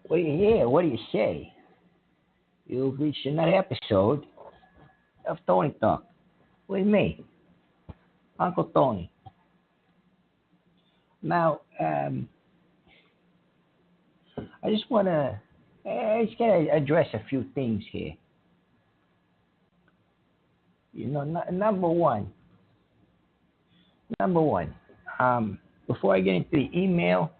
Well, yeah, what do you say? You've reached another episode of Tony Talk with me, Uncle Tony. Now, I just want to, I just gotta address a few things here. Number one, number one. Before I get into the email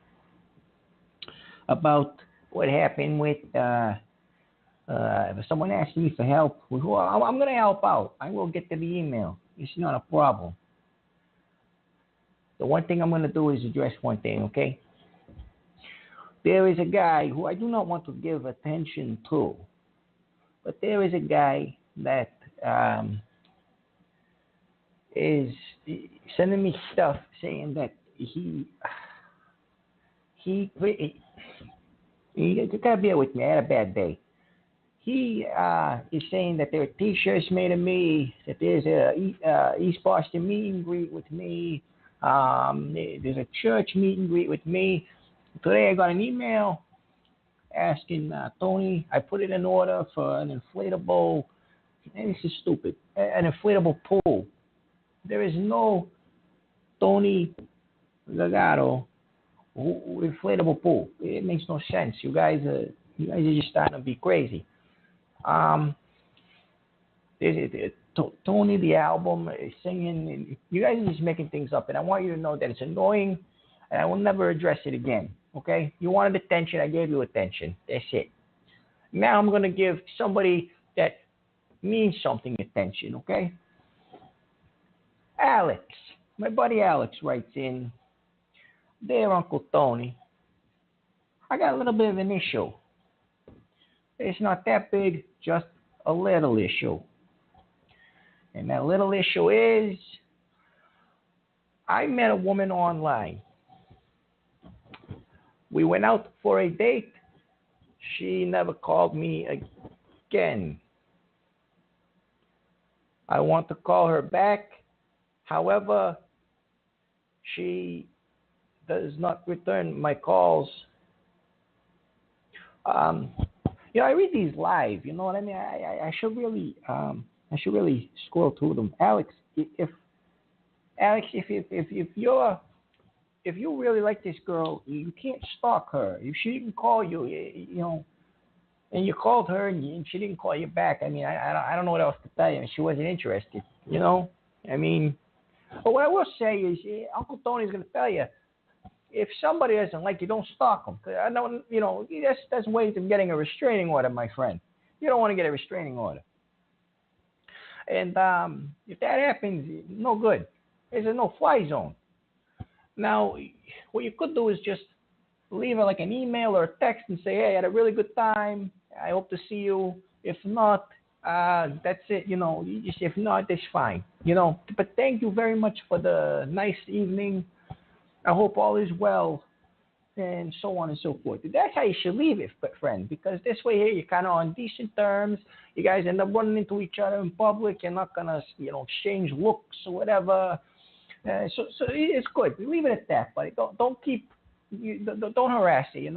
about what happened with, if someone asks me for help, well, I'm going to help out. I will get to the email. It's not a problem. The one thing I'm going to do is address one thing, okay? There is a guy who I do not want to give attention to, but there is a guy that is sending me stuff saying that he you gotta bear with me. I had a bad day. He is saying that there are T-shirts made of me. That there's a East Boston meet and greet with me. There's a church meet and greet with me. Today I got an email asking Tony. I put it in order for an inflatable. And this is stupid. An inflatable pool. There is no Tony Gagato inflatable pool. It makes no sense. You guys are just starting to be crazy. Um, Tony the album is singing. You guys are just making things up, and I want you to know that it's annoying, and I will never address it again. Okay? You wanted attention. I gave you attention. That's it. Now I'm going to give somebody that means something attention. Okay? Alex, my buddy Alex writes in, "Dear Uncle Tony, I got a little bit of an issue. It's not that big, just a little issue. And that little issue is I met a woman online. We went out for a date. She never called me again. I want to call her back. However, she does not return my calls. I read these live. You know what I mean? I should really scroll through them. Alex, if you really like this girl, you can't stalk her. If she didn't call you, and you called her and she didn't call you back, I mean, I don't know what else to tell you. She wasn't interested. I mean, but what I will say is, Uncle Tony's going to tell you, if somebody doesn't like you, don't stalk them. I know, that's ways of getting a restraining order, my friend. You don't want to get a restraining order. And if that happens, no good. There's a no-fly zone. Now, what you could do is just leave her like an email or a text and say, hey, I had a really good time. I hope to see you. If not, that's it. If not, that's fine. But thank you very much for the nice evening. I hope all is well, and so on and so forth. That's how you should leave it, friend, because this way here you're kind of on decent terms. You guys end up running into each other in public. You're not gonna, exchange looks or whatever. So it's good. Leave it at that, buddy. Don't harass it,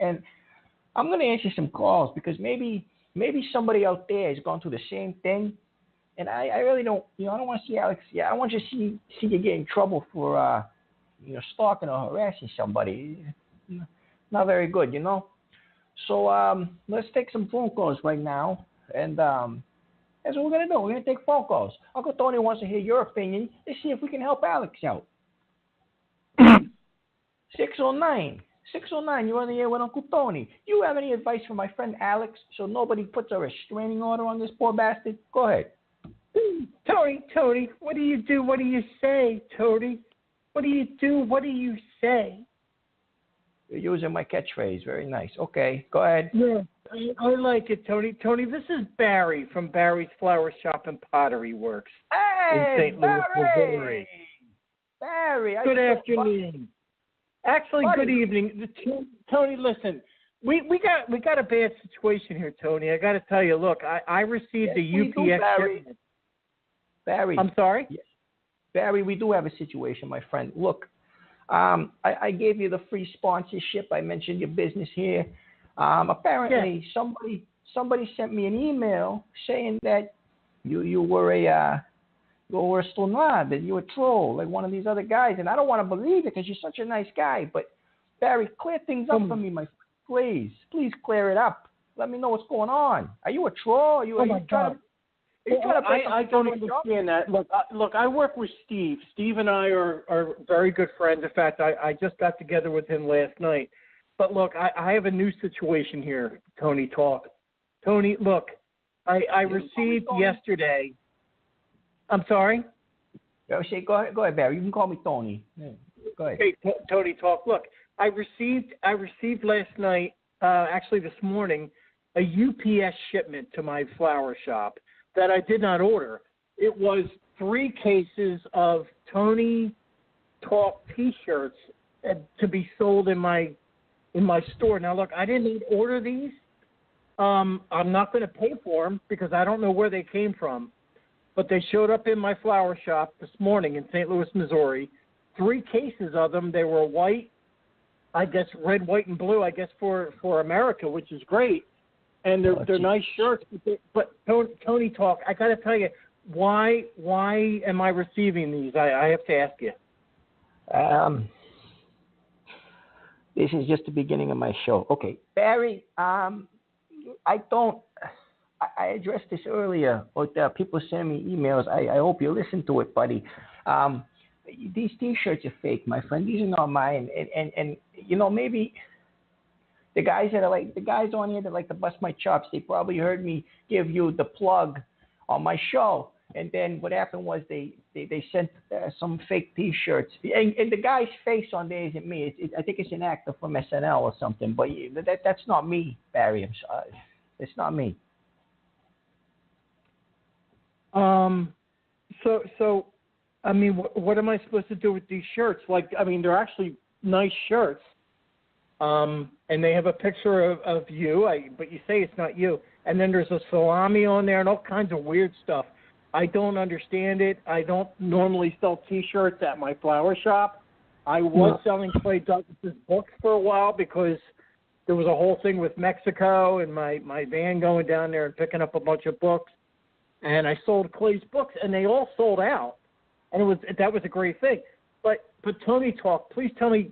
And I'm gonna answer some calls because maybe somebody out there has gone through the same thing, and I really don't. I don't want to see Alex. Yeah, I want you to see you get in trouble for stalking or harassing somebody. Not very good, So let's take some phone calls right now, and that's what we're gonna do. We're gonna take phone calls. Uncle Tony wants to hear your opinion. Let's see if we can help Alex out. 609, you're on the air with Uncle Tony. You have any advice for my friend Alex so nobody puts a restraining order on this poor bastard? Go ahead. Tony, what do you do? What do you say, Tony? What do you do? What do you say? You're using my catchphrase. Very nice. Okay, go ahead. Yeah, I like it, Tony. Tony, this is Barry from Barry's Flower Shop and Pottery Works in St. Louis, Missouri. Barry. Good afternoon. Actually, good evening. Tony, listen. We got a bad situation here, Tony. I got to tell you. Look, I received a UPS shipment. Barry. I'm sorry? Barry, we do have a situation, my friend. Look, I gave you the free sponsorship. I mentioned your business here. Apparently, somebody sent me an email saying that you were a stunad, that you were a troll, like one of these other guys, and I don't want to believe it because you're such a nice guy. But Barry, clear things up for me, my friend. Please clear it up. Let me know what's going on. Are you a troll? Are you trying to? I don't understand that. Look, I work with Steve. Steve and I are very good friends. In fact, I just got together with him last night. But look, I have a new situation here, Tony Talk. Tony, look, I received yesterday. I'm sorry? Go ahead, Barry. You can call me Tony. Yeah. Go ahead. Okay, Tony Talk. Look, I received last night, actually this morning, a UPS shipment to my flower shop that I did not order. It was 3 cases of Tony Talk T-shirts to be sold in my store. Now, look, I didn't order these. I'm not going to pay for them because I don't know where they came from. But they showed up in my flower shop this morning in St. Louis, Missouri. 3 cases of them. They were white, I guess red, white, and blue, I guess for America, which is great. And they're nice shirts. But Tony Talk, I got to tell you, why am I receiving these? I have to ask you. This is just the beginning of my show. Okay, Barry, I addressed this earlier, but people send me emails. I hope you listen to it, buddy. These T-shirts are fake, my friend. These are not mine. And you know, maybe the guys on here that like to bust my chops, they probably heard me give you the plug on my show. And then what happened was they sent some fake T-shirts. And the guy's face on there isn't me. I think it's an actor from SNL or something. But that's not me, Barry. I'm sorry. It's not me. So, I mean, what am I supposed to do with these shirts? Like, I mean, they're actually nice shirts. And they have a picture of you, but you say it's not you. And then there's a salami on there and all kinds of weird stuff. I don't understand it. I don't normally sell T-shirts at my flower shop. I was selling Clay Douglas's books for a while because there was a whole thing with Mexico and my van going down there and picking up a bunch of books. And I sold Clay's books, and they all sold out. And that was a great thing. But Tony Talk, please tell me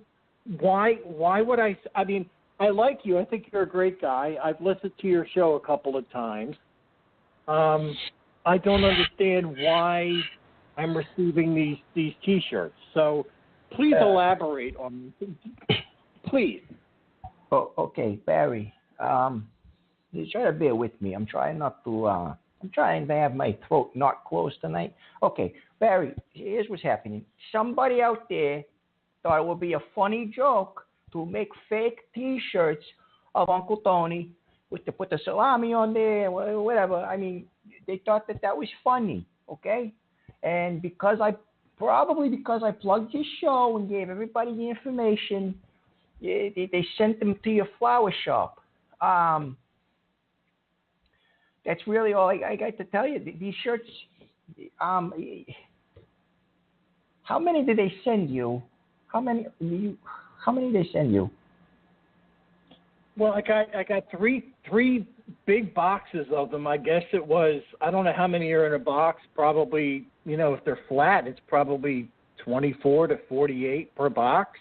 why would I mean, I like you. I think you're a great guy. I've listened to your show a couple of times. I don't understand why I'm receiving these T-shirts. So please elaborate on them. Please. Oh, okay, Barry. You try to bear with me. I'm trying to have my throat not closed tonight. Okay, Barry, here's what's happening. Somebody out there thought it would be a funny joke to make fake T-shirts of Uncle Tony to put the salami on there, whatever. I mean, they thought that was funny, okay? And because I plugged your show and gave everybody the information, they sent them to your flower shop. That's really all I got to tell you. These shirts, how many did they send you? How many did they send you? Well, I got three big boxes of them. I guess it was, I don't know how many are in a box. Probably, if they're flat, it's probably 24 to 48 per box.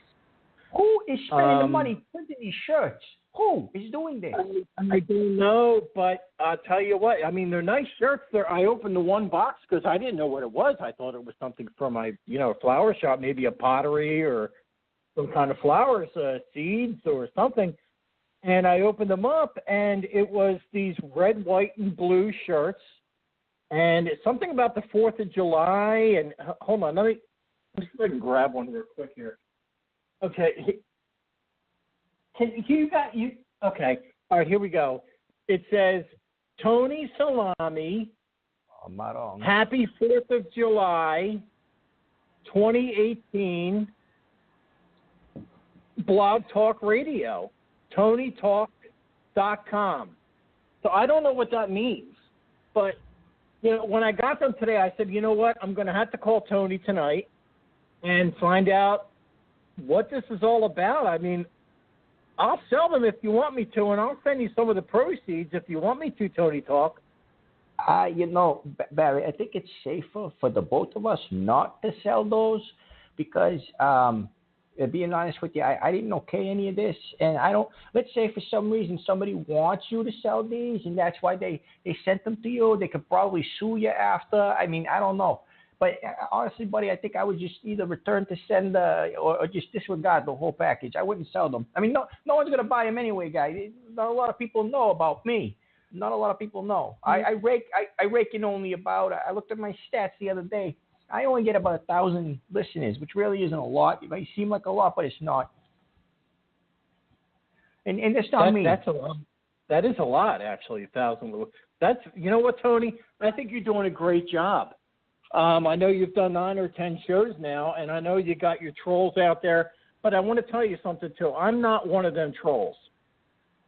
Who is spending the money printing these shirts? Who is doing this? I don't know, but I'll tell you what. I mean, they're nice shirts. I opened the one box because I didn't know what it was. I thought it was something from my, flower shop, maybe a pottery or some kind of flowers, seeds or something. And I opened them up, and it was these red, white, and blue shirts. And it's something about the 4th of July. And hold on, let me see if I can grab one real quick here. Okay. Okay. All right, here we go. It says, Tony Salami, Happy 4th of July, 2018, Blog Talk Radio, TonyTalk.com. So I don't know what that means, but, when I got them today, I said, you know what, I'm going to have to call Tony tonight and find out what this is all about. I mean, I'll sell them if you want me to, and I'll send you some of the proceeds if you want me to, Tony Talk. Barry, I think it's safer for the both of us not to sell those because, being honest with you, I didn't okay any of this, and I don't. Let's say for some reason somebody wants you to sell these, and that's why they sent them to you. They could probably sue you after. I mean, I don't know. But honestly, buddy, I think I would just either return to sender or just disregard the whole package. I wouldn't sell them. I mean, no one's gonna buy them anyway, guy. Not a lot of people know about me. Not a lot of people know. I rake in only about. I looked at my stats the other day. I only get about 1,000 listeners, which really isn't a lot. It might seem like a lot, but it's not. And that's not me. That's a lot. That is a lot, actually. 1,000. That's, you know what, Tony? I think you're doing a great job. I know you've done 9 or 10 shows now, and I know you got your trolls out there. But I want to tell you something too. I'm not one of them trolls.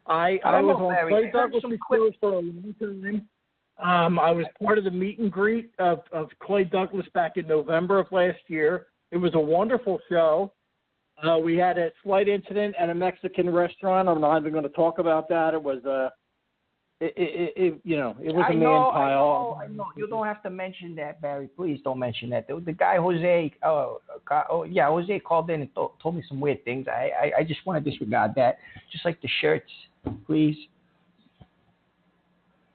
I was on Clay Douglas' show for a long time. I was part of the meet and greet of Clay Douglas back in November of last year. It was a wonderful show. We had a slight incident at a Mexican restaurant. I'm not even going to talk about that. It was it was a man pile. I know. You don't have to mention that, Barry. Please don't mention that. The guy Jose, Jose called in and told me some weird things. I just want to disregard that. Just like the shirts, please.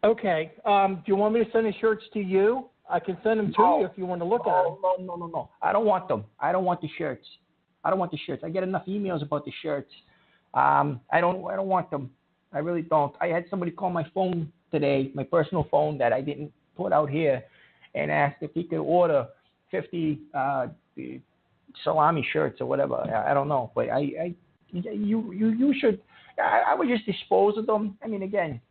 Okay. Do you want me to send the shirts to you? I can send them to you if you want to look at them. No. I don't want them. I don't want the shirts. I get enough emails about the shirts. I don't want them. I really don't. I had somebody call my phone today, my personal phone that I didn't put out here, and asked if he could order 50 salami shirts or whatever. I don't know, but you should. I would just dispose of them. I mean, again,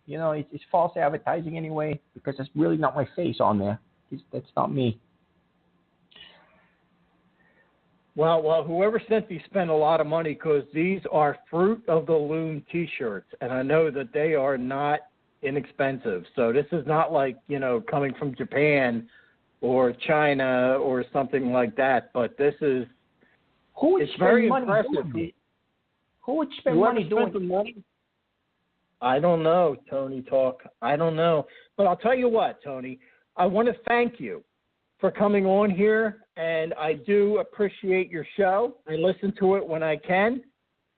it's false advertising anyway because it's really not my face on there. That's not me. Well, whoever sent these spent a lot of money because these are Fruit of the Loom T-shirts, and I know that they are not inexpensive. So this is not like, coming from Japan or China or something like that, but this is it's very impressive. Who would spend money doing money? I don't know, Tony Talk. I don't know. But I'll tell you what, Tony, I want to thank you for coming on here, and I do appreciate your show. I listen to it when I can.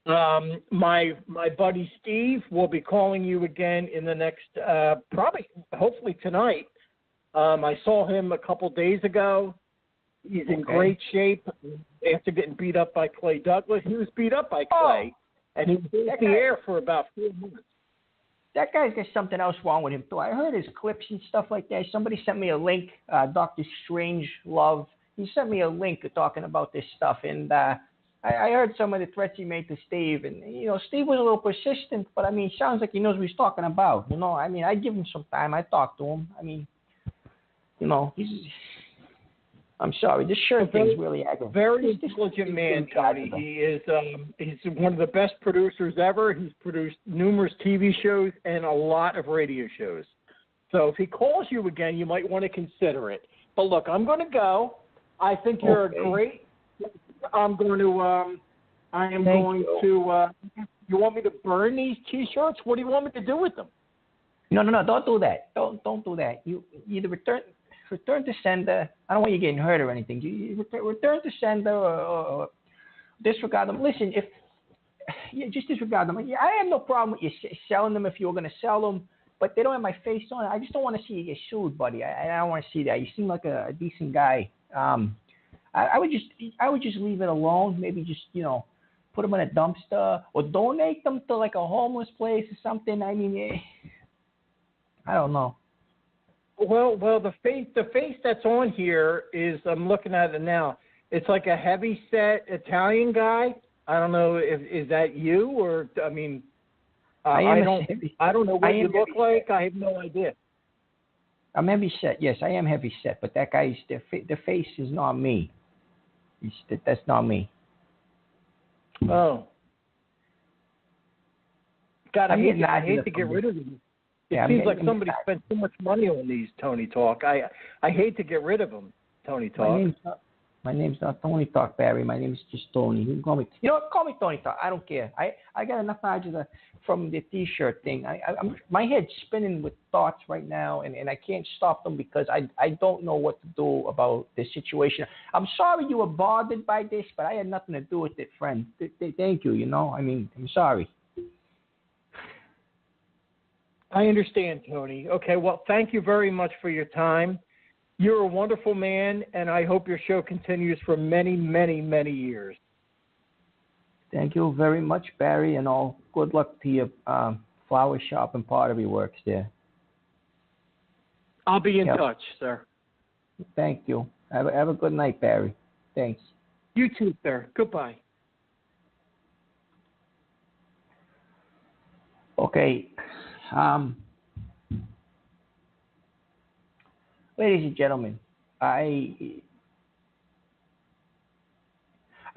My buddy Steve will be calling you again in the next, hopefully tonight. I saw him a couple days ago. He's in great shape. After getting beat up by Clay Douglas, he was beat up by Clay, and he was in the air for about 4 months. That guy's got something else wrong with him, too. I heard his clips and stuff like that. Somebody sent me a link, Dr. Strange Love. He sent me a link talking about this stuff, and I heard some of the threats he made to Steve. And, Steve was a little persistent, but, sounds like he knows what he's talking about. I give him some time. I talk to him. I'm sorry. This shirt thing's really aggravating. Very intelligent man, Tony. He is he's one of the best producers ever. He's produced numerous TV shows and a lot of radio shows. So if he calls you again, you might want to consider it. But look, I'm going to go. I think you're a great. I'm going to. I am going to. You want me to burn these T-shirts? What do you want me to do with them? No. Don't do that. Don't do that. You either return to sender. I don't want you getting hurt or anything. You return to sender or disregard them. Listen, just disregard them. I have no problem with you selling them if you're going to sell them, but they don't have my face on it. I just don't want to see you get sued, buddy. I don't want to see that. You seem like a decent guy. I would just leave it alone. Maybe just put them in a dumpster or donate them to like a homeless place or something. I don't know. Well, the face that's on here is, I'm looking at it now. It's like a heavy set Italian guy. I don't know is that you or I don't know what you look like. I have no idea. I'm heavy set. Yes, I am heavy set, but that guy's the face is not me. That's not me. Oh. God, I hate to get rid of them. It seems like somebody spent so much money on these, Tony Talk. I hate to get rid of them, Tony Talk. My name's not Tony Talk, Barry. My name is just Tony. You can call me. You know what? Call me Tony Talk. I don't care. I got enough ideas from the T-shirt thing. My head's spinning with thoughts right now, and I can't stop them because I don't know what to do about this situation. I'm sorry you were bothered by this, but I had nothing to do with it, friend. Thank you. You know, I mean, I'm sorry. I understand, Tony. Okay, well, thank you very much for your time. You're a wonderful man, and I hope your show continues for many, many, many years. Thank you very much, Barry, and all good luck to your flower shop and pottery works there. I'll be in touch, sir. Thank you. Have a good night, Barry. Thanks. You too, sir. Goodbye. Okay. Ladies and gentlemen, I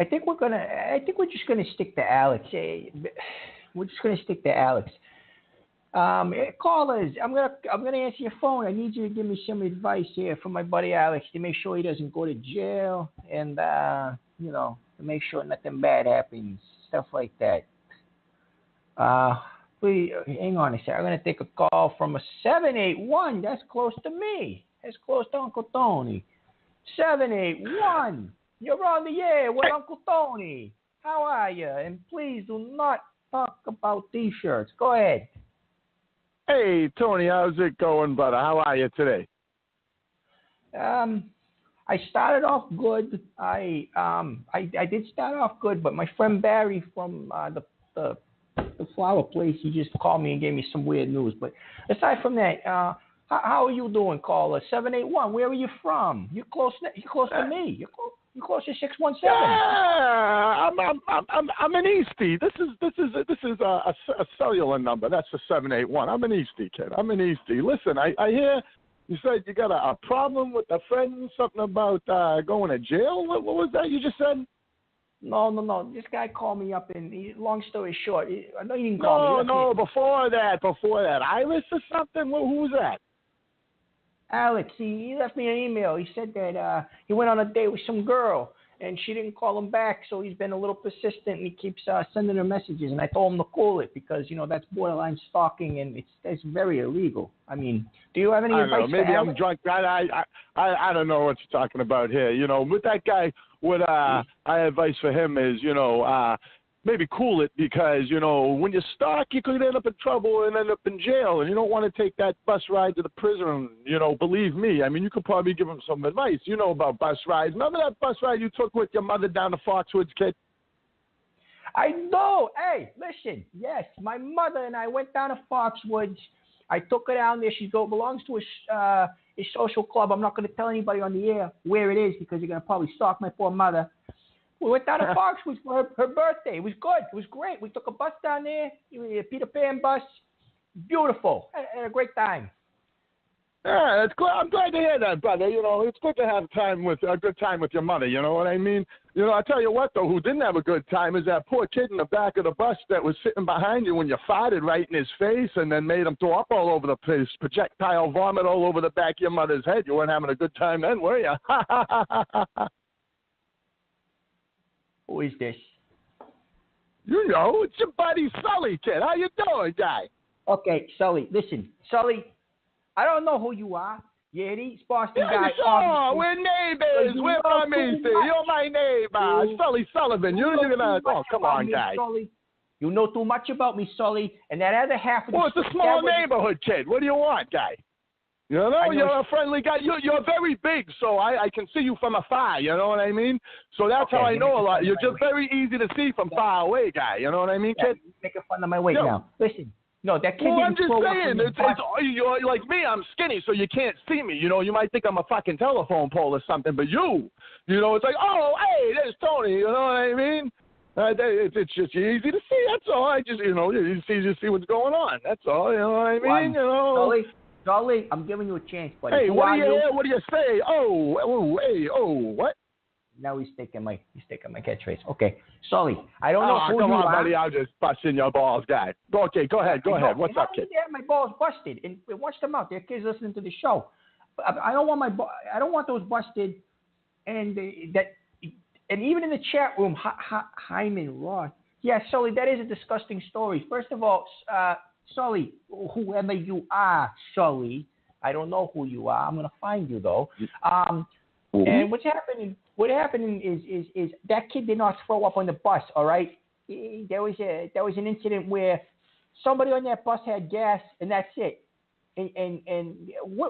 think we're just gonna stick to Alex. We're just gonna stick to Alex. Callers, I'm gonna answer your phone. I need you to give me some advice here from my buddy Alex to make sure he doesn't go to jail and to make sure nothing bad happens, stuff like that. Please hang on a second. I'm gonna take a call from a 781. That's close to me. That's close to Uncle Tony. 781. You're on the air with Uncle Tony. How are you? And please do not talk about T-shirts. Go ahead. Hey, Tony, how's it going, brother? How are you today? I started off good. I did start off good, but my friend Barry from the flower place, he just called me and gave me some weird news. But aside from that, how are you doing, caller? 781. Where are you from? You're close to me. You're close to 617. Yeah, I'm an Eastie. This is a cellular number. That's the 781. I'm an Eastie kid. I'm an Eastie. Listen, I hear you said you got a problem with a friend. Something about going to jail. What was that you just said? No. This guy called me up, and long story short, I know you didn't call me. No. Before that, Iris or something. Who was that? Alex, he left me an email. He said that he went on a date with some girl, and she didn't call him back, so he's been a little persistent, and he keeps sending her messages. And I told him to cool it because, that's borderline stalking, and it's very illegal. I mean, do you have any advice? Maybe I'm drunk. I don't know what you're talking about here. With that guy, what my advice for him is, maybe cool it because, when you stalk, you could end up in trouble and end up in jail, and you don't want to take that bus ride to the prison. Believe me. I mean, you could probably give him some advice. You know about bus rides. Remember that bus ride you took with your mother down to Foxwoods, kid? I know. Hey, listen. Yes, my mother and I went down to Foxwoods. I took her down there. She belongs to a social club. I'm not going to tell anybody on the air where it is because you're going to probably stalk my poor mother. We went down to Foxwoods for her birthday. It was good. It was great. We took a bus down there, a Peter Pan bus. Beautiful. Had a great time. Yeah, I'm glad to hear that, brother. It's good to have a good time with your mother. You know what I mean? I tell you what, though, who didn't have a good time is that poor kid in the back of the bus that was sitting behind you when you farted right in his face and then made him throw up all over the place, projectile vomit all over the back of your mother's head. You weren't having a good time then, were you? Who is this? It's your buddy Sully, kid. How you doing, guy? Okay, Sully. Listen, Sully, I don't know who you are. You're an East Boston guy. Sure, we're neighbors. We're from Eastie. You're my neighbor, Sully Sullivan. You're gonna. Oh, come on, guy. Sully. You know too much about me, Sully. And that other half of the. Well, it's a small neighborhood, kid. What do you want, guy? You're a friendly guy. You're very big, so I can see you from afar. You know what I mean? So that's how I know a lot. You're just very easy to see from far away, guy. You know what I mean, kid? You're making fun of my weight now. Listen, no, that kid didn't I'm just saying. You're like me. I'm skinny, so you can't see me. You might think I'm a fucking telephone pole or something, but it's like, oh, hey, there's Tony. You know what I mean? It's just easy to see. That's all. I just, it's easy to see what's going on. That's all. You know what I mean? Sully, I'm giving you a chance, buddy. Hey, what do you say? What? Now he's taking my catchphrase. Okay, Sully, I don't know who come you on, are. buddy. I'll just bust in your balls, guy. Okay, go ahead. What's up, kid? My balls busted, and watch them out. There are kids listening to the show. I don't want those busted, and that and even in the chat room, Hyman Roth. Yeah, Sully, that is a disgusting story. First of all, Sully, whoever you are, Sully, I don't know who you are. I'm gonna find you though. And what's happening? What happening is that kid did not throw up on the bus. All right, there was an incident where somebody on that bus had gas, and that's it. And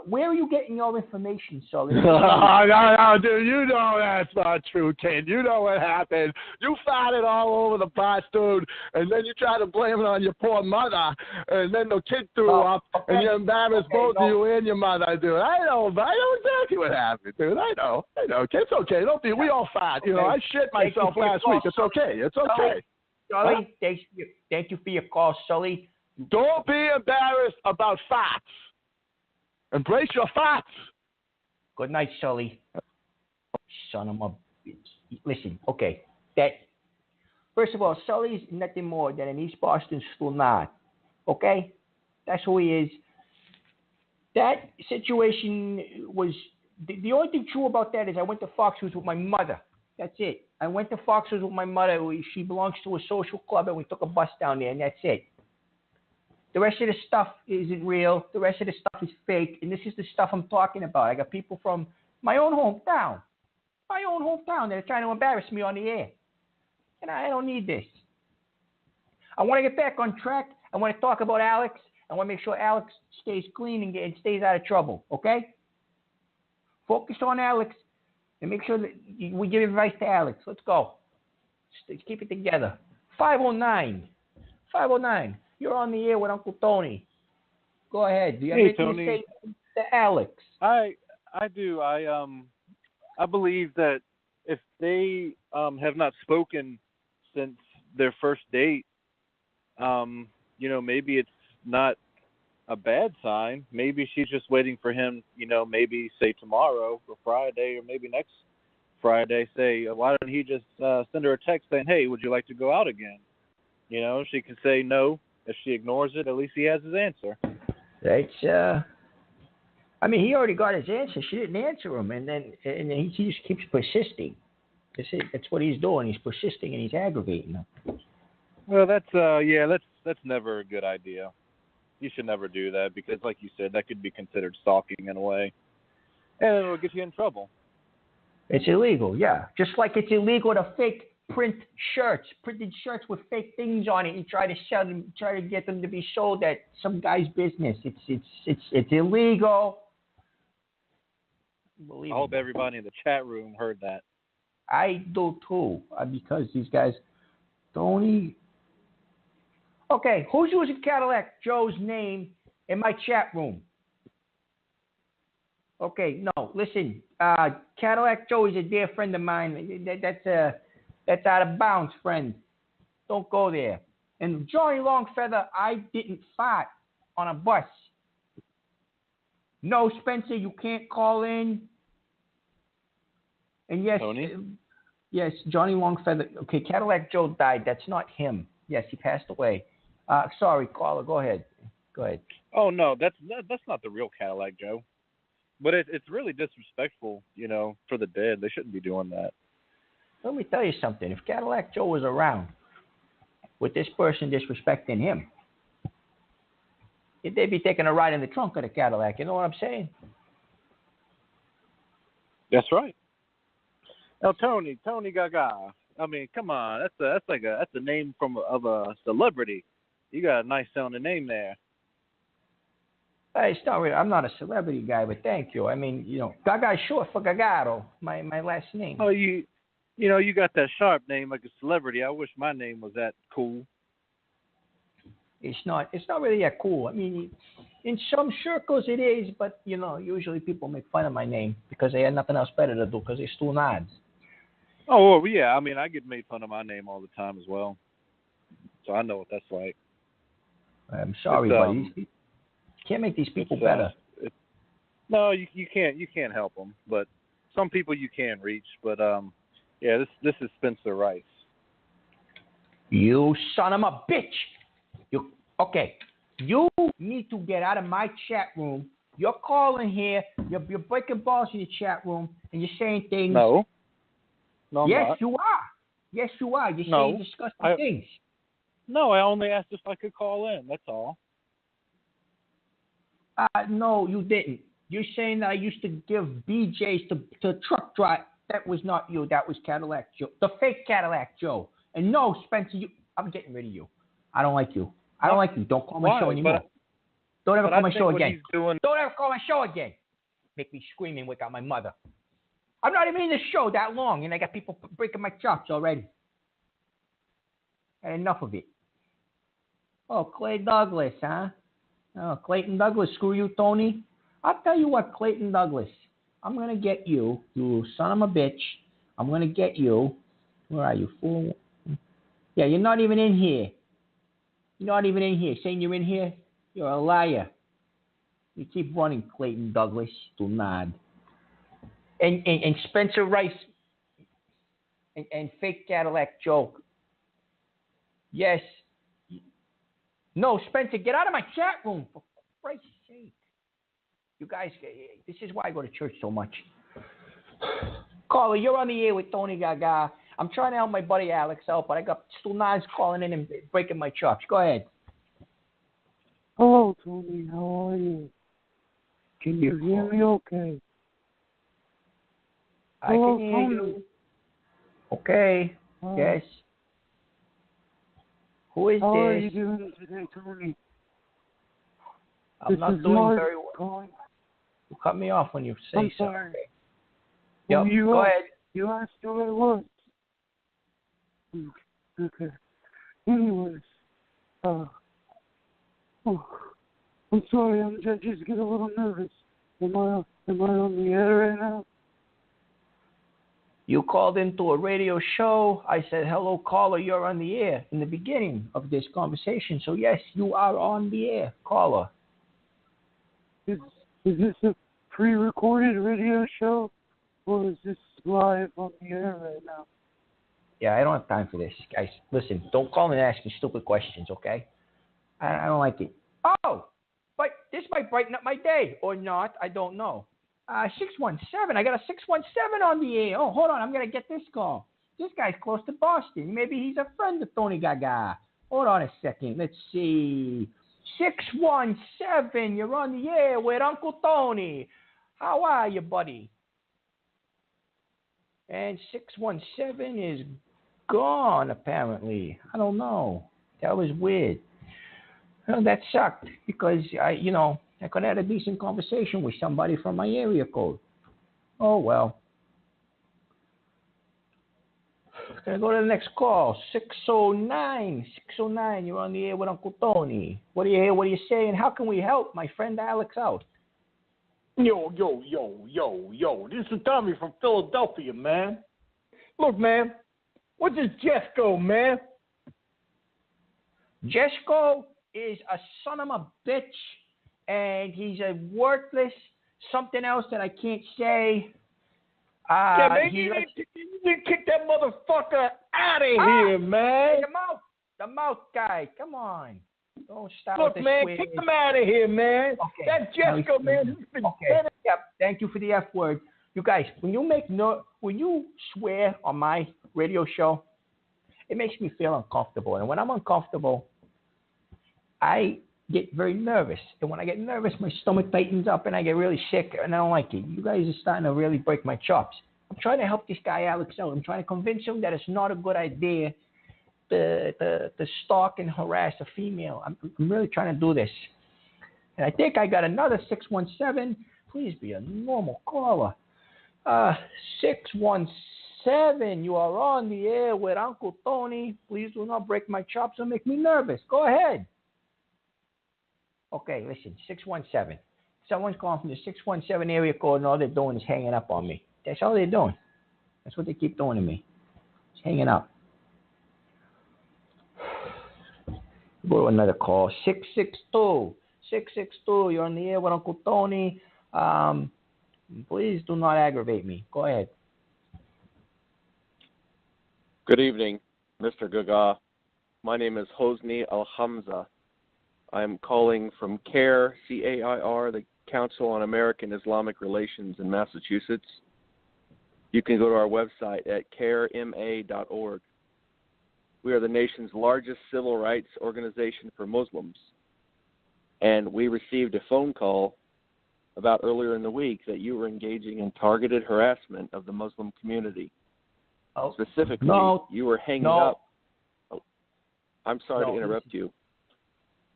where are you getting your information, Sully? No, dude, you know that's not true, kid. You know what happened. You found it all over the bus, dude, and then you try to blame it on your poor mother, and then the kid threw up, and you embarrassed both of you and your mother, dude. I know exactly what happened, dude. I know. It's okay. Don't be. We all fought. You know, I shit myself last week. It's okay. Sully, thank you for your call, Sully. Don't be embarrassed about facts. Embrace your facts. Good night, Sully. Son of a bitch. Listen, okay. First of all, Sully's nothing more than an East Boston slunad. Okay? That's who he is. That situation was the only thing true about that is I went to Foxwoods with my mother. That's it. I went to Foxwoods with my mother. She belongs to a social club, and we took a bus down there, and that's it. The rest of the stuff isn't real. The rest of the stuff is fake. And this is the stuff I'm talking about. I got people from my own hometown that are trying to embarrass me on the air. And I don't need this. I want to get back on track. I want to talk about Alex. I want to make sure Alex stays clean and stays out of trouble. Okay? Focus on Alex and make sure that we give advice to Alex. Let's go. Let's keep it together. 509. You're on the air with Uncle Tony. Go ahead. Do you have anything to say to Alex? I do. I believe that if they have not spoken since their first date, maybe it's not a bad sign. Maybe she's just waiting for him, maybe say tomorrow or Friday or maybe next Friday, say, why don't he just send her a text saying, hey, would you like to go out again? She can say no. If she ignores it, at least he has his answer. That's, he already got his answer. She didn't answer him, and he just keeps persisting. That's it. That's what he's doing. He's persisting and he's aggravating her. Well, that's never a good idea. You should never do that because, like you said, that could be considered stalking in a way, and it will get you in trouble. It's illegal, yeah. Just like it's illegal to printed shirts with fake things on it, and try to sell them, try to get them to be sold at some guy's business. It's illegal. I hope everybody in the chat room heard that. I do too, because these guys, Tony. Okay, who's using Cadillac Joe's name in my chat room? Okay, no, listen. Cadillac Joe is a dear friend of mine. That's out of bounds, friend. Don't go there. And Johnny Longfeather, I didn't fart on a bus. No, Spencer, you can't call in. And yes, Tony? Yes, Johnny Longfeather. Okay, Cadillac Joe died. That's not him. Yes, he passed away. Sorry, caller. Go ahead. Oh no, that's not the real Cadillac Joe. But it's really disrespectful, for the dead. They shouldn't be doing that. Let me tell you something. If Cadillac Joe was around with this person disrespecting him, they'd be taking a ride in the trunk of the Cadillac. You know what I'm saying? That's right. Now, Tony Gaga. I mean, come on. That's a name of a celebrity. You got a nice sounding name there. It's not really, I'm not a celebrity guy, but thank you. I mean, Gaga is short for Gagaro, my last name. Oh, you got that sharp name like a celebrity. I wish my name was that cool. It's not really that cool. I mean, in some circles it is, but usually people make fun of my name because they had nothing else better to do because they're still nods. Oh, well, yeah. I mean, I get made fun of my name all the time as well, so I know what that's like. I'm sorry, buddy. You can't make these people better. No, you can't help them, but some people you can reach. But yeah, this is Spencer Rice. You son of a bitch! Okay, you need to get out of my chat room. You're calling here. You're breaking balls in the chat room, and you're saying things. No. No, I'm Yes, not. you are. Yes, you are. You're No, saying disgusting things. No, I only asked if I could call in. That's all. No, you didn't. You're saying that I used to give BJs to truck drive. That was not you. That was Cadillac Joe, the fake Cadillac Joe. And no, Spencer, I'm getting rid of you. I don't like you. I don't like you. Don't call my Why? show anymore. Don't ever But call I my think show what again. he's doing. Don't ever call my show again. Make me scream and wake out my mother. I'm not even in the show that long, and I got people breaking my chops already. And enough of it. Oh, Clay Douglas, huh? Oh, Clayton Douglas, screw you, Tony. I'll tell you what, Clayton Douglas. I'm going to get you, you son of a bitch. I'm going to get you. Where are you, fool? Yeah, you're not even in here. You're not even in here. Saying you're in here? You're a liar. You keep running, Clayton Douglas. Do not. And Spencer Rice and fake Cadillac joke. Yes. No, Spencer, get out of my chat room, for Christ's sake. You guys, this is why I go to church so much. Caller, you're on the air with Tony Gaga. I'm trying to help my buddy Alex out, but I got Stu Nas calling in and breaking my chops. Go ahead. Hello, Tony. How are you? Can you hear me okay? I can hear you. Okay. Yes. Who is How this? are you doing today, Tony? I'm this not is doing Mark very well. calling. You cut me off when you say I'm so. sorry. Okay. Well, Yep. Go ahead. You asked who I was. Okay. Anyways, oh, I'm sorry. I just get a little nervous. Am I on the air right now? You called into a radio show. I said, hello, caller, you're on the air in the beginning of this conversation. So, yes, you are on the air, caller. Is this a pre-recorded radio show, or is this live on the air right now? Yeah, I don't have time for this, guys. Listen, don't call and ask me stupid questions, okay? I don't like it. Oh, but this might brighten up my day, or not. I don't know. 617. I got a 617 on the air. Oh, hold on. I'm going to get this call. This guy's close to Boston. Maybe he's a friend of Tony Gaga. Hold on a second. Let's see. 617. You're on the air with Uncle Tony. How are you, buddy? And 617 is gone, apparently. I don't know. That was weird. Well, that sucked because I could have had a decent conversation with somebody from my area code. Oh, well. Gonna go to the next call. 609. 609, you're on the air with Uncle Tony. What are you here? What are you saying? How can we help my friend Alex out? Yo. This is Tommy from Philadelphia, man. Look, man. What does Jeff go, man? Jesko is a son of a bitch, and he's a worthless something else that I can't say. Yeah, man, you need to kick that motherfucker out of here, man. The mouth guy. Come on. Don't start Look, with man, this kick him out of here, man. Okay. That Jesko, man, he's been dead. Yep. Thank you for the F word. You guys, when you swear on my radio show, it makes me feel uncomfortable. And when I'm uncomfortable, I get very nervous. And when I get nervous, my stomach tightens up and I get really sick and I don't like it. You guys are starting to really break my chops. I'm trying to help this guy Alex out. I'm trying to convince him that it's not a good idea to stalk and harass a female. I'm really trying to do this. And I think I got another 617. Please be a normal caller. 617, you are on the air with Uncle Tony. Please do not break my chops or make me nervous. Go ahead. Okay, listen, 617. Someone's calling from the 617 area code and all they're doing is hanging up on me. That's all they're doing. That's what they keep doing to me. It's hanging up. Go to another call. 662. 662, you're on the air with Uncle Tony. Please do not aggravate me. Go ahead. Good evening, Mr. Gaga. My name is Hosni Al-Hamza. I'm calling from CAIR, C-A-I-R, the Council on American Islamic Relations in Massachusetts. you can go to our website at carema.org. We are the nation's largest civil rights organization for Muslims. And we received a phone call about earlier in the week that you were engaging in targeted harassment of the Muslim community. Oh, Specifically, no, you were hanging no. up. Oh, I'm sorry to interrupt you.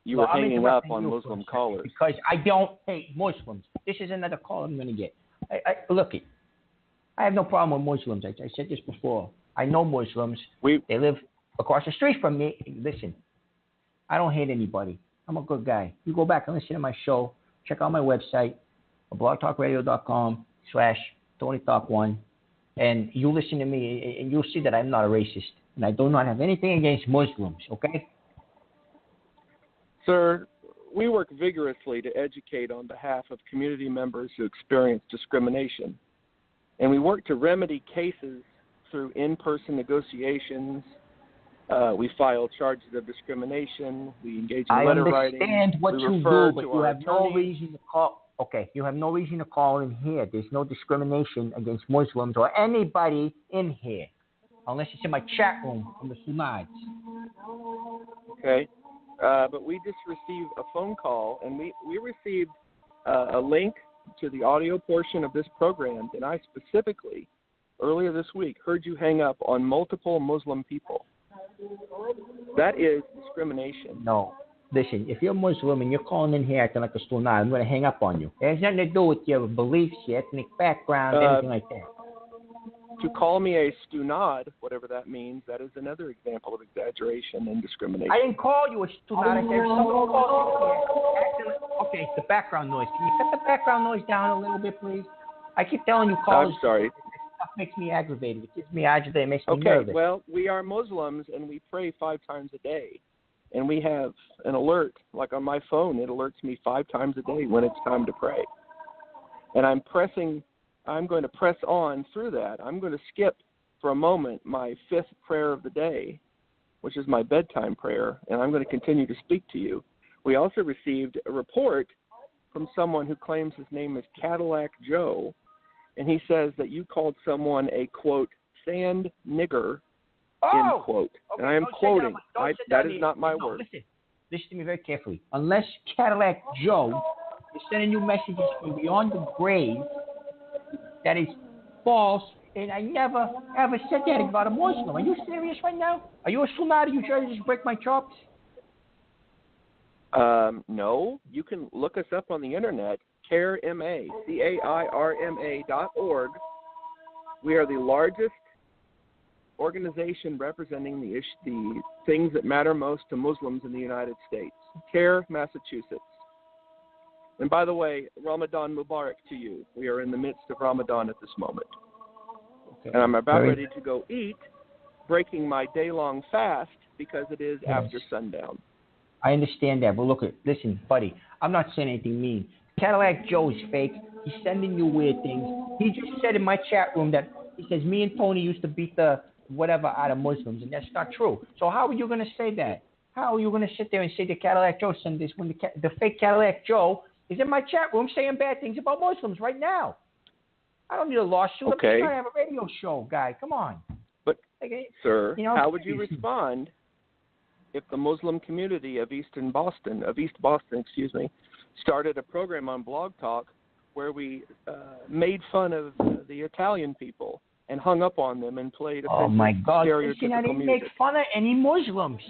You were hanging up on Muslim callers. Because I don't hate Muslims. This is another call I'm going to get. Look, I have no problem with Muslims. I said this before. I know Muslims. They live across the street from me. Listen, I don't hate anybody. I'm a good guy. You go back and listen to my show. Check out my website, blogtalkradio.com/TonyTalk1, and you listen to me, and you'll see that I'm not a racist, and I do not have anything against Muslims, okay? Sir, we work vigorously to educate on behalf of community members who experience discrimination, and we work to remedy cases through in-person negotiations. We file charges of discrimination. We engage in letter writing. I understand what you do, but you have no reason to call. Okay, you have no reason to call in here. There's no discrimination against Muslims or anybody in here, unless it's in my chat room from the Sunnahs. Okay, but we just received a phone call, and we received a link to the audio portion of this program, and I specifically, earlier this week, heard you hang up on multiple Muslim people. That is discrimination. No. Listen, if you're Muslim and you're calling in here acting like a Sunnah, I'm going to hang up on you. It has nothing to do with your beliefs, your ethnic background, anything like that. To call me a stunad, whatever that means, that is another example of exaggeration and discrimination. I didn't call you a stunad. I said if someone calls you here, okay, it's the background noise. Can you cut the background noise down a little bit, please? I keep telling you calls. I'm sorry. Stuff makes me aggravated. It gives me agitated. It makes me nervous. nervous. Okay, well, we are Muslims, and we pray 5 times a day. And we have an alert, like on my phone, it alerts me 5 times a day when it's time to pray. And I'm going to press on through that. I'm going to skip for a moment my 5th prayer of the day, which is my bedtime prayer, and I'm going to continue to speak to you. We also received a report from someone who claims his name is Cadillac Joe, and he says that you called someone a, quote, sand nigger, end quote. Okay, and I am quoting. That is not my word. Listen to me very carefully. Unless Cadillac Joe is sending you messages from beyond the grave, that is false, and I never, ever said that about a Muslim. Are you serious right now? Are you a Sunnah? Are you trying to just break my chops? No. You can look us up on the internet, CAIRMA, CAIRMA.org. We are the largest organization representing the things that matter most to Muslims in the United States. CAIR, Massachusetts. And by the way, Ramadan Mubarak to you. We are in the midst of Ramadan at this moment. Okay. And I'm about ready to go eat, breaking my day-long fast because it is after sundown. I understand that, but listen, buddy, I'm not saying anything mean. Cadillac Joe is fake. He's sending you weird things. He just said in my chat room that he says me and Tony used to beat the whatever out of Muslims, and that's not true. So how are you going to say that? How are you going to sit there and say that Cadillac Joe sent this when the fake Cadillac Joe is in my chat room saying bad things about Muslims right now? I don't need a lawsuit. Okay. I'm just trying to have a radio show, guy. Come on. But, sir, how would you respond if the Muslim community of East Boston, started a program on Blog Talk where we made fun of the Italian people and hung up on them and played oh my God! Listen, I didn't music. Make fun of any Muslims.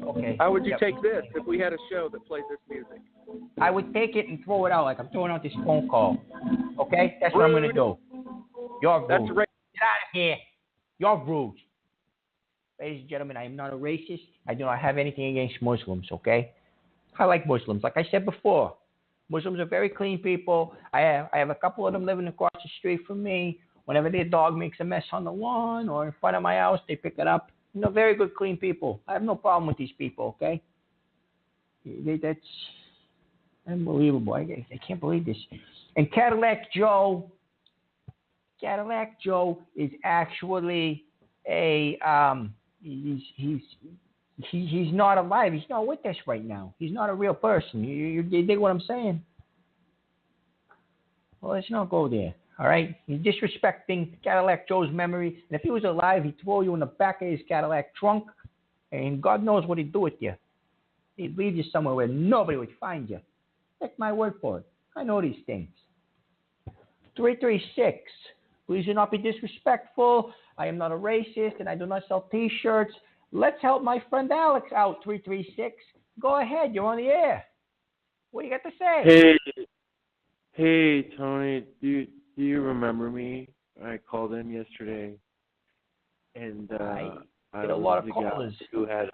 Okay. How would you take this if we had a show that played this music? I would take it and throw it out like I'm throwing out this phone call. Okay? That's what I'm going to do. You're rude. That's right. Get out of here. You're rude. Ladies and gentlemen, I am not a racist. I do not have anything against Muslims, okay? I like Muslims. Like I said before, Muslims are very clean people. I have a couple of them living across the street from me. Whenever their dog makes a mess on the lawn or in front of my house, they pick it up. Very good, clean people. I have no problem with these people, okay? That's unbelievable. I can't believe this. And Cadillac Joe is actually a he's not alive. He's not with us right now. He's not a real person. You dig what I'm saying? Well, let's not go there. All right? You're disrespecting Cadillac Joe's memory. And if he was alive, he'd throw you in the back of his Cadillac trunk, and God knows what he'd do with you. He'd leave you somewhere where nobody would find you. Take my word for it. I know these things. 336. Please do not be disrespectful. I am not a racist, and I do not sell T-shirts. Let's help my friend Alex out, 336. Go ahead. You're on the air. What do you got to say? Hey, Tony. Do you remember me? I called in yesterday, and I I get a was lot of the callers. guy who had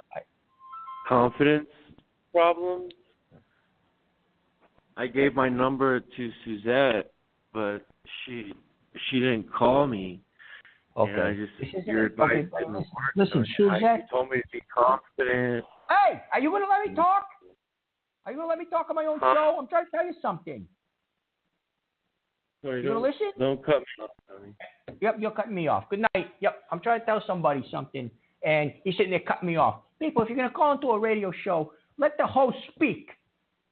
confidence problems. I gave my number to Suzette, but she didn't call me. Okay. And I just your advice didn't work. Listen, So Suzette. you told me to be confident. Hey, are you going to let me talk? Are you going to let me talk on my own show? I'm trying to tell you something. Sorry, You going to listen? Don't cut me off, Tony. Yep, you're cutting me off. Good night. Yep, I'm trying to tell somebody something, and he's sitting there cutting me off. People, if you're going to call into a radio show, let the host speak.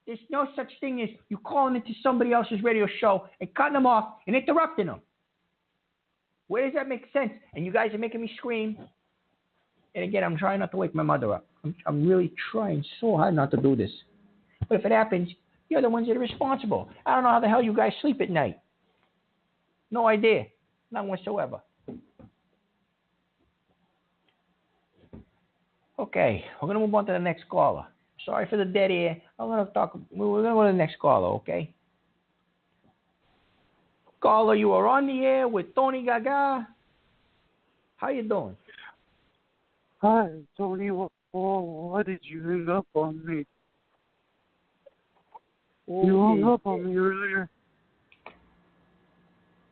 There's no such thing as you calling into somebody else's radio show and cutting them off and interrupting them. Where does that make sense? And you guys are making me scream. And again, I'm trying not to wake my mother up. I'm really trying so hard not to do this. But if it happens, you're the ones that are responsible. I don't know how the hell you guys sleep at night. No idea. None whatsoever. Okay, we're going to move on to the next caller. Sorry for the dead air. We're going to go to the next caller, okay? Caller, you are on the air with Tony Gaga. How you doing? Hi, Tony. Why did you hang up on me? You hung up on me earlier.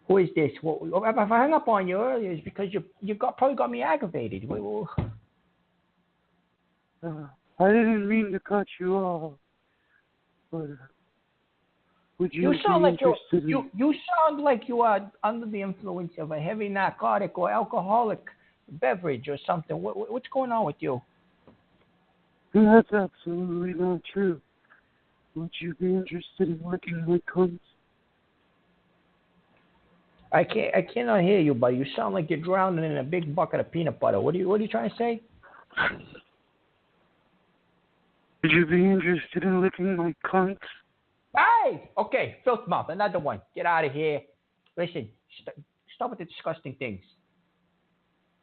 Who is this? Well, if I hung up on you earlier, it's because you probably got me aggravated. I didn't mean to cut you off, but would you sound like interested you sound like you are under the influence of a heavy narcotic or alcoholic beverage or something. What's going on with you? That's absolutely not true. Would you be interested in working with comes? I cannot hear you, buddy. You sound like you're drowning in a big bucket of peanut butter. What are you trying to say? Would you be interested in licking my cunts? Hey! Okay, filth mouth, another one. Get out of here. Listen, stop with the disgusting things.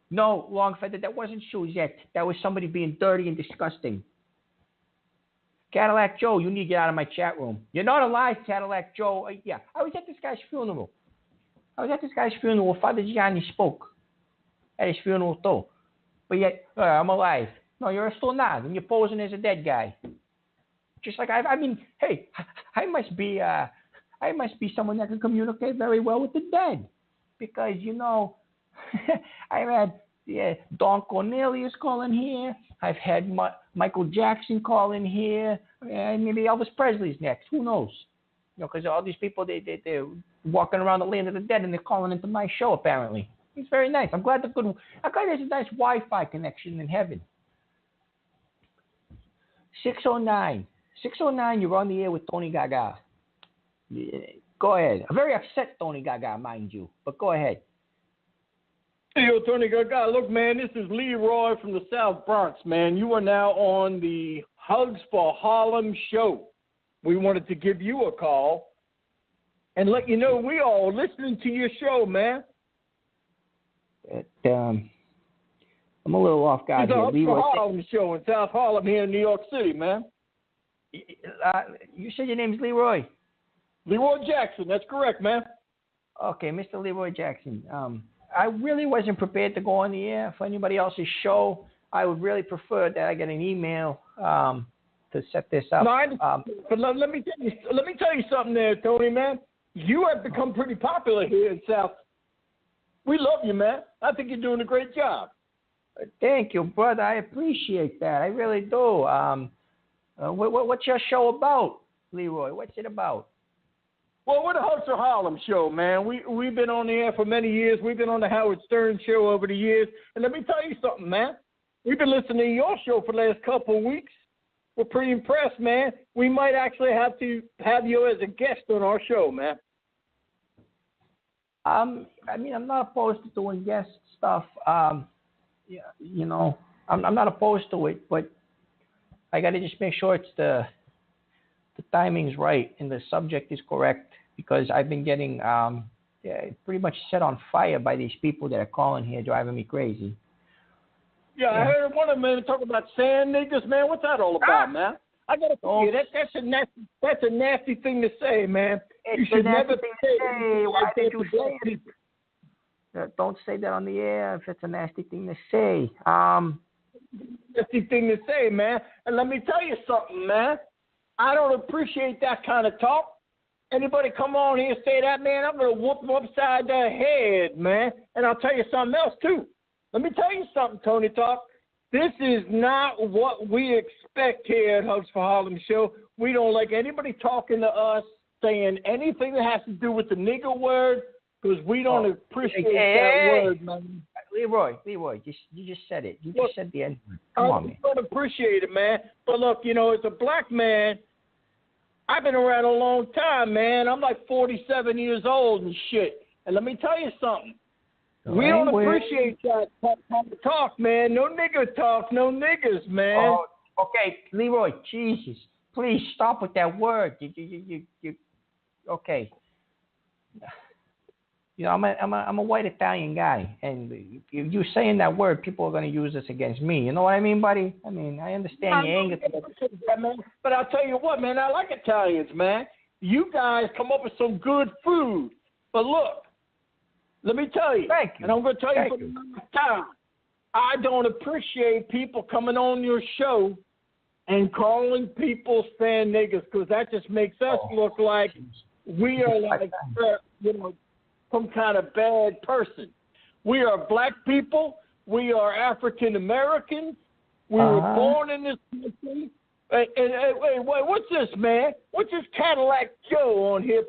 No, Longfeather, that wasn't Suzette. That was somebody being dirty and disgusting. Cadillac Joe, you need to get out of my chat room. You're not alive, Cadillac Joe. Yeah, I was at this guy's funeral. Father Gianni spoke at his funeral too. But yet, I'm alive. No, you're still not, and you're posing as a dead guy. Just like I mean, hey, I must be someone that can communicate very well with the dead, because I've had Don Cornelius call in here. I've had Michael Jackson call in here, and maybe Elvis Presley's next. Who knows? Because all these people they're walking around the land of the dead, and they're calling into my show. Apparently, it's very nice. I'm glad there's a nice Wi-Fi connection in heaven. 609, you're on the air with Tony Gaga. Go ahead. A very upset Tony Gaga, mind you, but go ahead. Hey, yo, Tony Gaga, look, man, this is Leroy from the South Bronx, man. You are now on the Hugs for Harlem show. We wanted to give you a call and let you know we all listening to your show, man. I'm a little off guard here. It's the Hugs for Harlem show in South Harlem here in New York City, man. You said your name's Leroy? Leroy Jackson, that's correct, man. Okay, Mr. Leroy Jackson. I really wasn't prepared to go on the air for anybody else's show. I would really prefer that I get an email to set this up. No, but let me tell you something there, Tony, man. You have become pretty popular here in South. We love you, man. I think you're doing a great job. Thank you, brother. I appreciate that. I really do. What's your show about, Leroy? What's it about? Well, we're the Hugs for Harlem show, man. We've been on the air for many years. We've been on the Howard Stern show over the years. And let me tell you something, man. We've been listening to your show for the last couple of weeks. We're pretty impressed, man. We might actually have to have you as a guest on our show, man. I mean, I'm not opposed to doing guest stuff. Yeah, I'm not opposed to it, but I got to just make sure the timing's right and the subject is correct because I've been getting yeah, pretty much set on fire by these people that are calling here, driving me crazy. Yeah, I heard one of them talking about sand niggas, man. What's that all about, man? I gotta tell you, that's a nasty thing to say, man. You should never say Why like did that you to say black it? people. Don't say that on the air if it's a nasty thing to say. Nasty thing to say, man. And let me tell you something, man. I don't appreciate that kind of talk. Anybody come on here and say that, man, I'm gonna whoop them upside their head, man. And I'll tell you something else too. Let me tell you something, Tony Talk. This is not what we expect here at Hugs for Harlem Show. We don't like anybody talking to us, saying anything that has to do with the nigger word, because we don't appreciate that word, man. Leroy, you just said it. You just said the N word. Come on, man. I don't appreciate it, man. But look, as a black man, I've been around a long time, man. I'm like 47 years old and shit. And let me tell you something. We don't appreciate that type of talk, man. No nigger talk, no niggers, man. Oh, okay, Leroy, Jesus, please stop with that word. You okay. I'm a white Italian guy, and if you're saying that word, people are going to use this against me. You know what I mean, buddy? I mean, I understand your anger. But I'll tell you what, man, I like Italians, man. You guys come up with some good food. But look, let me tell you, Thank you. And I'm going to tell you for the last time, I don't appreciate people coming on your show and calling people sand niggas, because that just makes us look like we are like, some kind of bad person. We are black people. We are African Americans. We were born in this country. And wait, what's this, man? What's this Cadillac Joe on here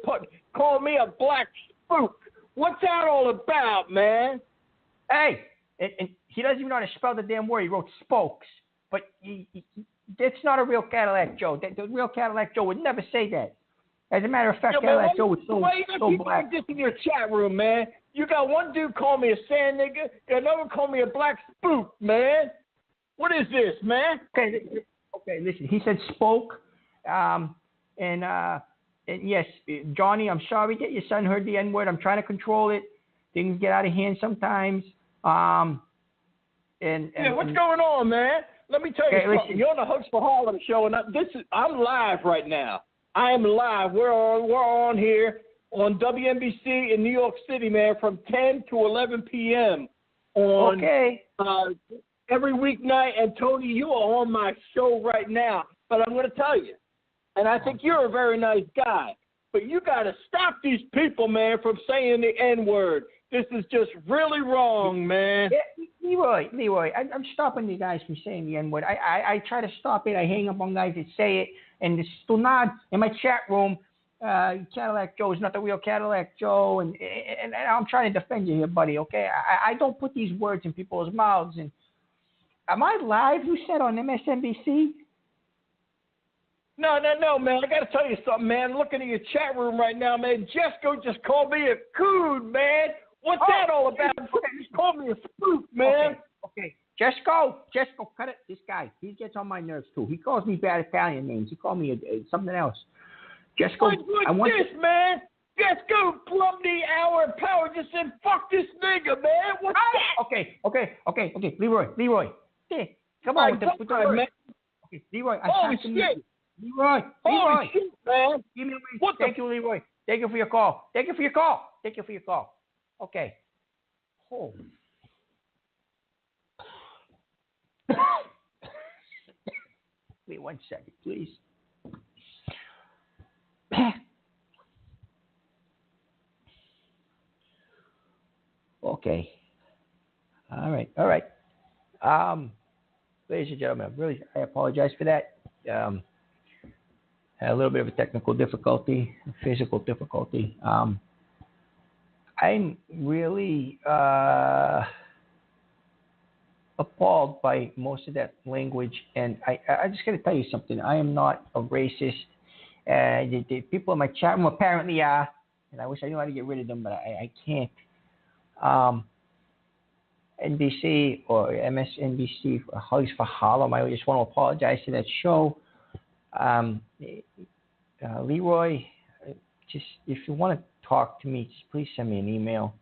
calling me a black spook? What's that all about, man? Hey, and he doesn't even know how to spell the damn word. He wrote spokes. But that's not a real Cadillac Joe. The real Cadillac Joe would never say that. As a matter of fact, Cadillac Joe was so black. This in your chat room, man. You got one dude call me a sand nigga. You got another call me a black spook, man. What is this, man? Okay, listen. He said spoke, and yes, Johnny, I'm sorry that your son heard the N word. I'm trying to control it. Things get out of hand sometimes. What's going on, man? Let me tell you something. Listen. You're on the Hugs for Harlem show, and I'm live right now. I am live. We're on here on WNBC in New York City, man, from 10 to 11 p.m. on every weeknight. And Tony, you are on my show right now. But I'm going to tell you, and I think you're a very nice guy, but you got to stop these people, man, from saying the N-word. This is just really wrong, man. Yeah, Leroy, I'm stopping you guys from saying the N-word. I try to stop it. I hang up on guys that say it. And this Stunad in my chat room, Cadillac Joe is not the real Cadillac Joe. And I'm trying to defend you here, buddy, okay? I don't put these words in people's mouths. And am I live, you said, on MSNBC? No, man. I got to tell you something, man. Looking at your chat room right now, man. Jesco just called me a coon, man. What's that all about? Just called me a spook, man. Okay. Jesco, cut it. This guy, he gets on my nerves too. He calls me bad Italian names. He called me something else. Jesco, man? Jesco, plumb the hour of power. Just said, fuck this nigga, man. What's that? Okay. Leroy. Yeah, come on with the word. Man. Okay, Leroy. Holy shit. Leroy. Holy shit, man. Give me a wait. Thank you, Leroy. Thank you for your call. Okay. Oh. Wait 1 second, please. Okay. All right. Ladies and gentlemen, I apologize for that. Had a little bit of a technical difficulty, a physical difficulty. I'm really appalled by most of that language, and I just got to tell you something. I am not a racist. The people in my chat room apparently are, and I wish I knew how to get rid of them, but I can't. Um, NBC or MSNBC, Hugs for Harlem. I just want to apologize to that show. Leroy, just if you want to talk to me, just please send me an email.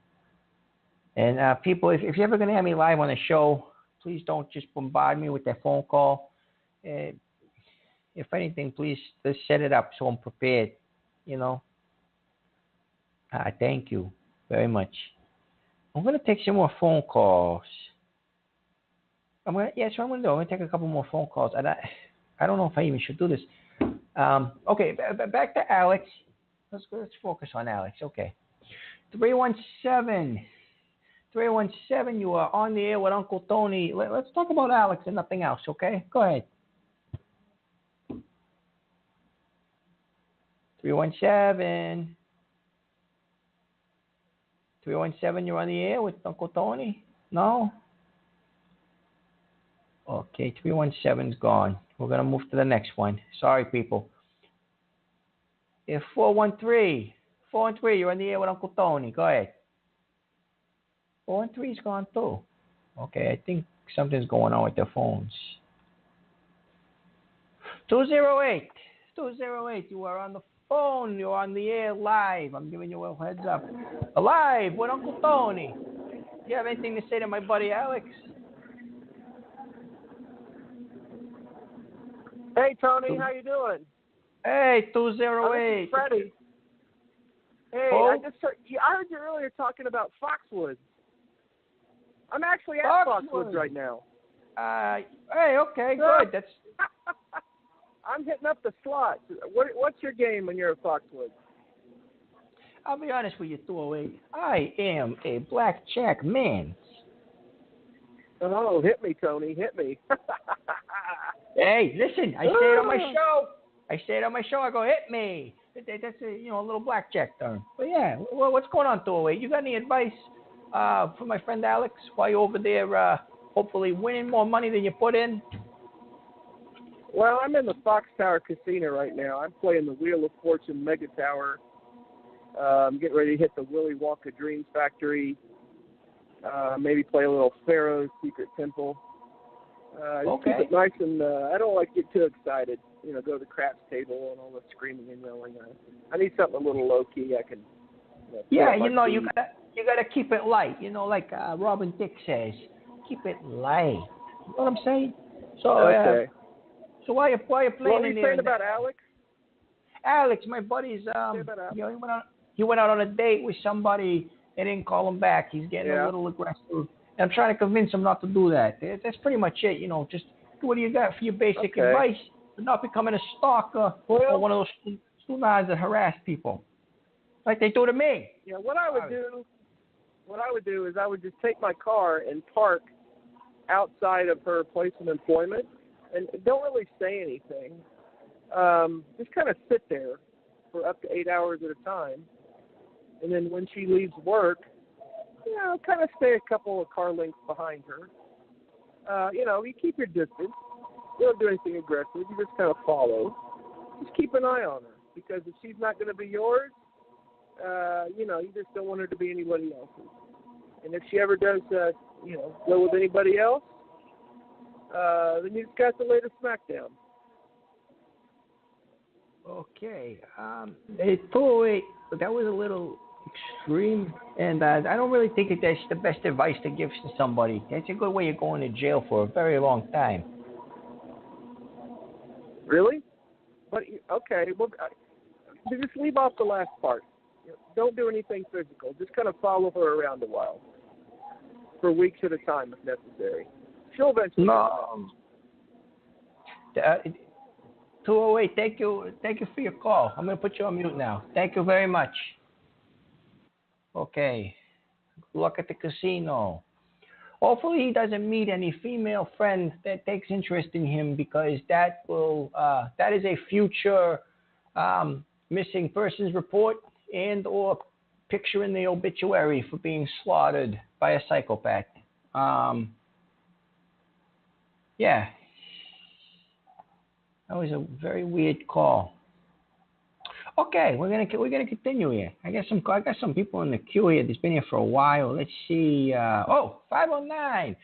And people, if you're ever going to have me live on the show, please don't just bombard me with that phone call. If anything, please just set it up so I'm prepared. You know. Thank you very much. I'm going to take some more phone calls. That's what I'm going to do. I'm going to take a couple more phone calls. And I don't know if I even should do this. Okay, back to Alex. Let's focus on Alex. Okay. 317, you are on the air with Uncle Tony. Let's talk about Alex and nothing else, okay? Go ahead. 317. 317, you're on the air with Uncle Tony? No? Okay, 317's gone. We're going to move to the next one. Sorry, people. If 413, you're on the air with Uncle Tony. Go ahead. 413's gone too. Okay, I think something's going on with their phones. 208, you are on the phone. You're on the air live. I'm giving you a heads up. Live with Uncle Tony. Do you have anything to say to my buddy Alex? Hey, Tony, how you doing? Hey, 208. This is Freddie. Hey, Oh? I heard you earlier talking about Foxwoods. I'm actually at Foxwoods right now. Hey, okay, good. That's. I'm hitting up the slots. What's your game when you're at Foxwoods? I'll be honest with you, 208. I am a blackjack man. Oh, hit me, Tony. Hit me. Hey, listen, I say it on my show. I go, hit me. That's a little blackjack term. But yeah, well, what's going on, 208? You got any advice for my friend Alex while you're over there hopefully winning more money than you put in? Well, I'm in the Fox Tower Casino right now. I'm playing the Wheel of Fortune Mega Tower. I'm getting ready to hit the Willy Wonka Dreams Factory. Maybe play a little Pharaoh's Secret Temple. Okay. Keep it nice, and I don't like to get too excited. Go to the craps table and all the screaming and yelling. I need something a little low key. I can. You gotta keep it light. Like Robin Thicke says, keep it light. You know what I'm saying? So. Okay. So why are you playing what are in you there? saying about Alex? Alex, my buddy's he went out on a date with somebody. They didn't call him back. He's getting a little aggressive. And I'm trying to convince him not to do that. That's pretty much it. Just what do you got for your basic advice for not becoming a stalker or one of those stunads that harass people, like they do to me. Yeah, what I would do is I would just take my car and park outside of her place of employment. And don't really say anything. Just kind of sit there for up to 8 hours at a time. And then when she leaves work, kind of stay a couple of car lengths behind her. You keep your distance. You don't do anything aggressive. You just kind of follow. Just keep an eye on her. Because if she's not going to be yours, you just don't want her to be anybody else's. And if she ever does, go with anybody else, then you just got to lay the smack down. Okay. Hey, 208, that was a little extreme, and I don't really think that's the best advice to give to somebody. That's a good way of going to jail for a very long time. Really? But, okay, well, just leave off the last part. Don't do anything physical. Just kind of follow her around a while. For weeks at a time, if necessary. She'll eventually. No. 208, thank you for your call. I'm going to put you on mute now. Thank you very much. Okay. Good luck at the casino. Hopefully he doesn't meet any female friends that takes interest in him, because that is a future missing persons report and or picture in the obituary for being slaughtered by a psychopath. Yeah. That was a very weird call. Okay, we're gonna continue here. I got some people in the queue here that's been here for a while. Let's see. 509.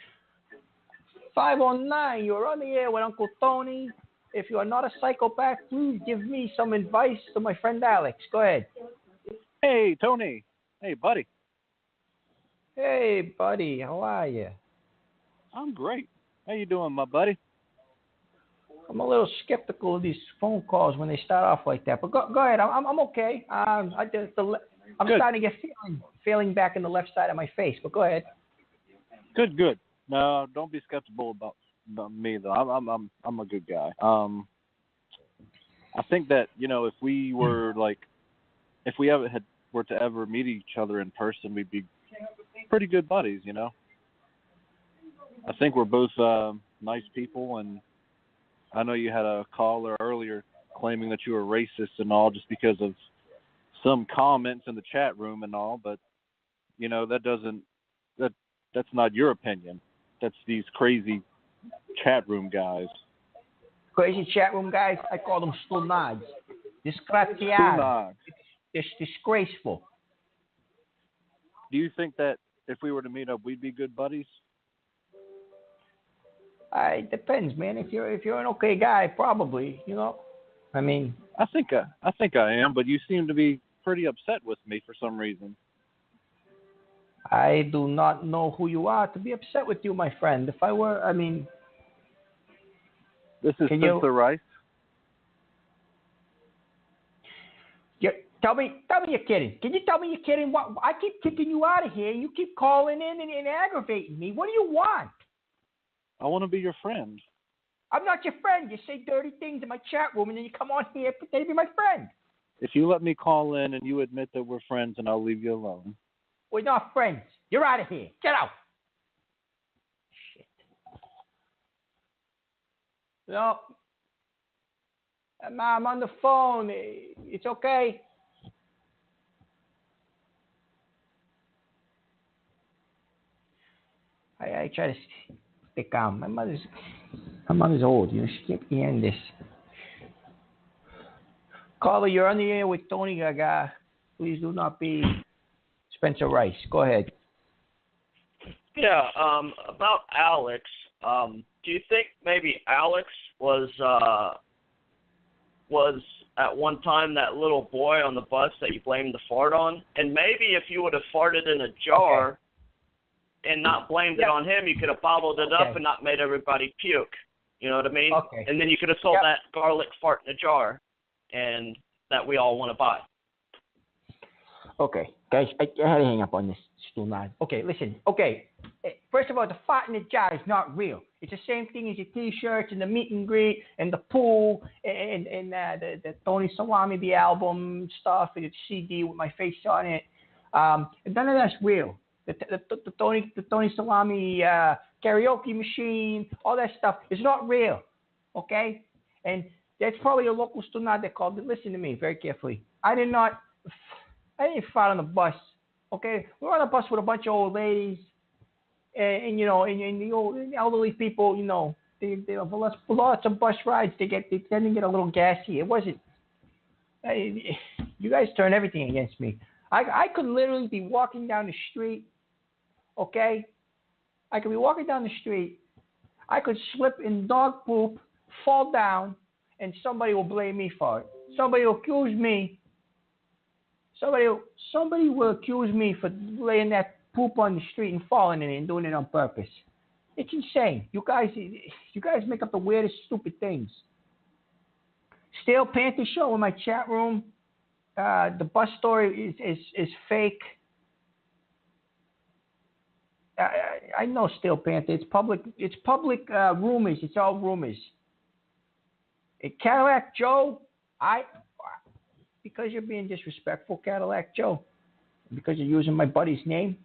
509. You're on the air with Uncle Tony. If you are not a psychopath, please give me some advice to my friend Alex. Go ahead. Hey, Tony. Hey, buddy. Hey, buddy. How are you? I'm great. How you doing, my buddy? I'm a little skeptical of these phone calls when they start off like that. But go ahead. I'm okay. I'm Good. starting to get feeling back in the left side of my face. But go ahead. Good. No, don't be skeptical about me though. I'm a good guy. I think that if we were if we were to ever meet each other in person, we'd be pretty good buddies. I think we're both nice people, and I know you had a caller earlier claiming that you were racist and all just because of some comments in the chat room and all, but that's not your opinion. That's these crazy chat room guys. Crazy chat room guys, I call them stunads. Disgraziati. It's disgraceful. Do you think that if we were to meet up, we'd be good buddies? It depends, man. If you're an okay guy, probably. I mean, I think I am, but you seem to be pretty upset with me for some reason. I do not know who you are to be upset with you, my friend. If I were, this is Spencer Rice. Tell me you're kidding. Can you tell me you're kidding? What? I keep kicking you out of here. You keep calling in and aggravating me. What do you want? I want to be your friend. I'm not your friend. You say dirty things in my chat room, and then you come on here and pretend to be my friend. If you let me call in and you admit that we're friends, and I'll leave you alone. We're not friends. You're out of here. Get out. Shit. No. I'm on the phone. It's okay. I try to stay calm. My mother's old. She can't hear this. Caller, you're on the air with Tony Gaga. Please do not be Spencer Rice. Go ahead. Yeah, about Alex. Do you think maybe Alex was at one time that little boy on the bus that you blamed the fart on? And maybe if you would have farted in a jar and not blamed it on him, you could have bottled it up and not made everybody puke. You know what I mean? Okay. And then you could have sold that garlic fart in a jar, and that we all want to buy. Okay, guys, I had to hang up on this stool now. Okay, listen. Okay, first of all, the fart in the jar is not real. It's the same thing as your T-shirts and the meet and greet and the pool and the Tony Salami, the album stuff, and the CD with my face on it. None of that's real. The Tony Salami karaoke machine, all that stuff is not real. Okay, and that's probably a local stunad that called it. Listen to me very carefully. I didn't fart on the bus. Okay, we're on a bus with a bunch of old ladies, and the old elderly people. They have lots of bus rides. They tend to get a little gassy. It wasn't. You guys turn everything against me. I could literally be walking down the street. Okay, I could be walking down the street. I could slip in dog poop, fall down, and somebody will blame me for it. Somebody will accuse me. Somebody will accuse me for laying that poop on the street and falling in it and doing it on purpose. It's insane. You guys make up the weirdest, stupid things. Stale Panther show in my chat room. The bus story is fake. I know Stale Panther. It's public. It's public rumors. It's all rumors. Cadillac Joe, because you're being disrespectful, Cadillac Joe, because you're using my buddy's name,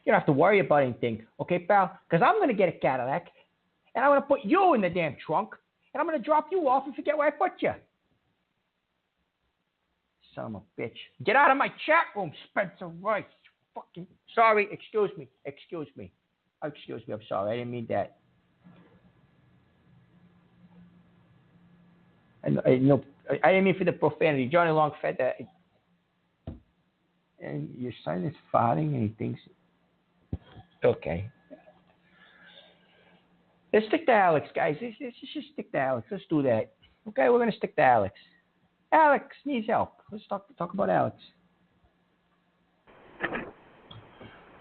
you don't have to worry about anything, okay, pal? Because I'm going to get a Cadillac, and I'm going to put you in the damn trunk, and I'm going to drop you off and forget where I put you. Son of a bitch. Get out of my chat room, Spencer Rice. Fucking sorry. Excuse me. I'm sorry. I didn't mean that. No, I didn't mean for the profanity. Johnny Longfeather. And your son is farting and he thinks. Okay. Let's stick to Alex, guys. Let's just stick to Alex. Let's do that. Okay, we're going to stick to Alex. Alex needs help. Let's talk about Alex.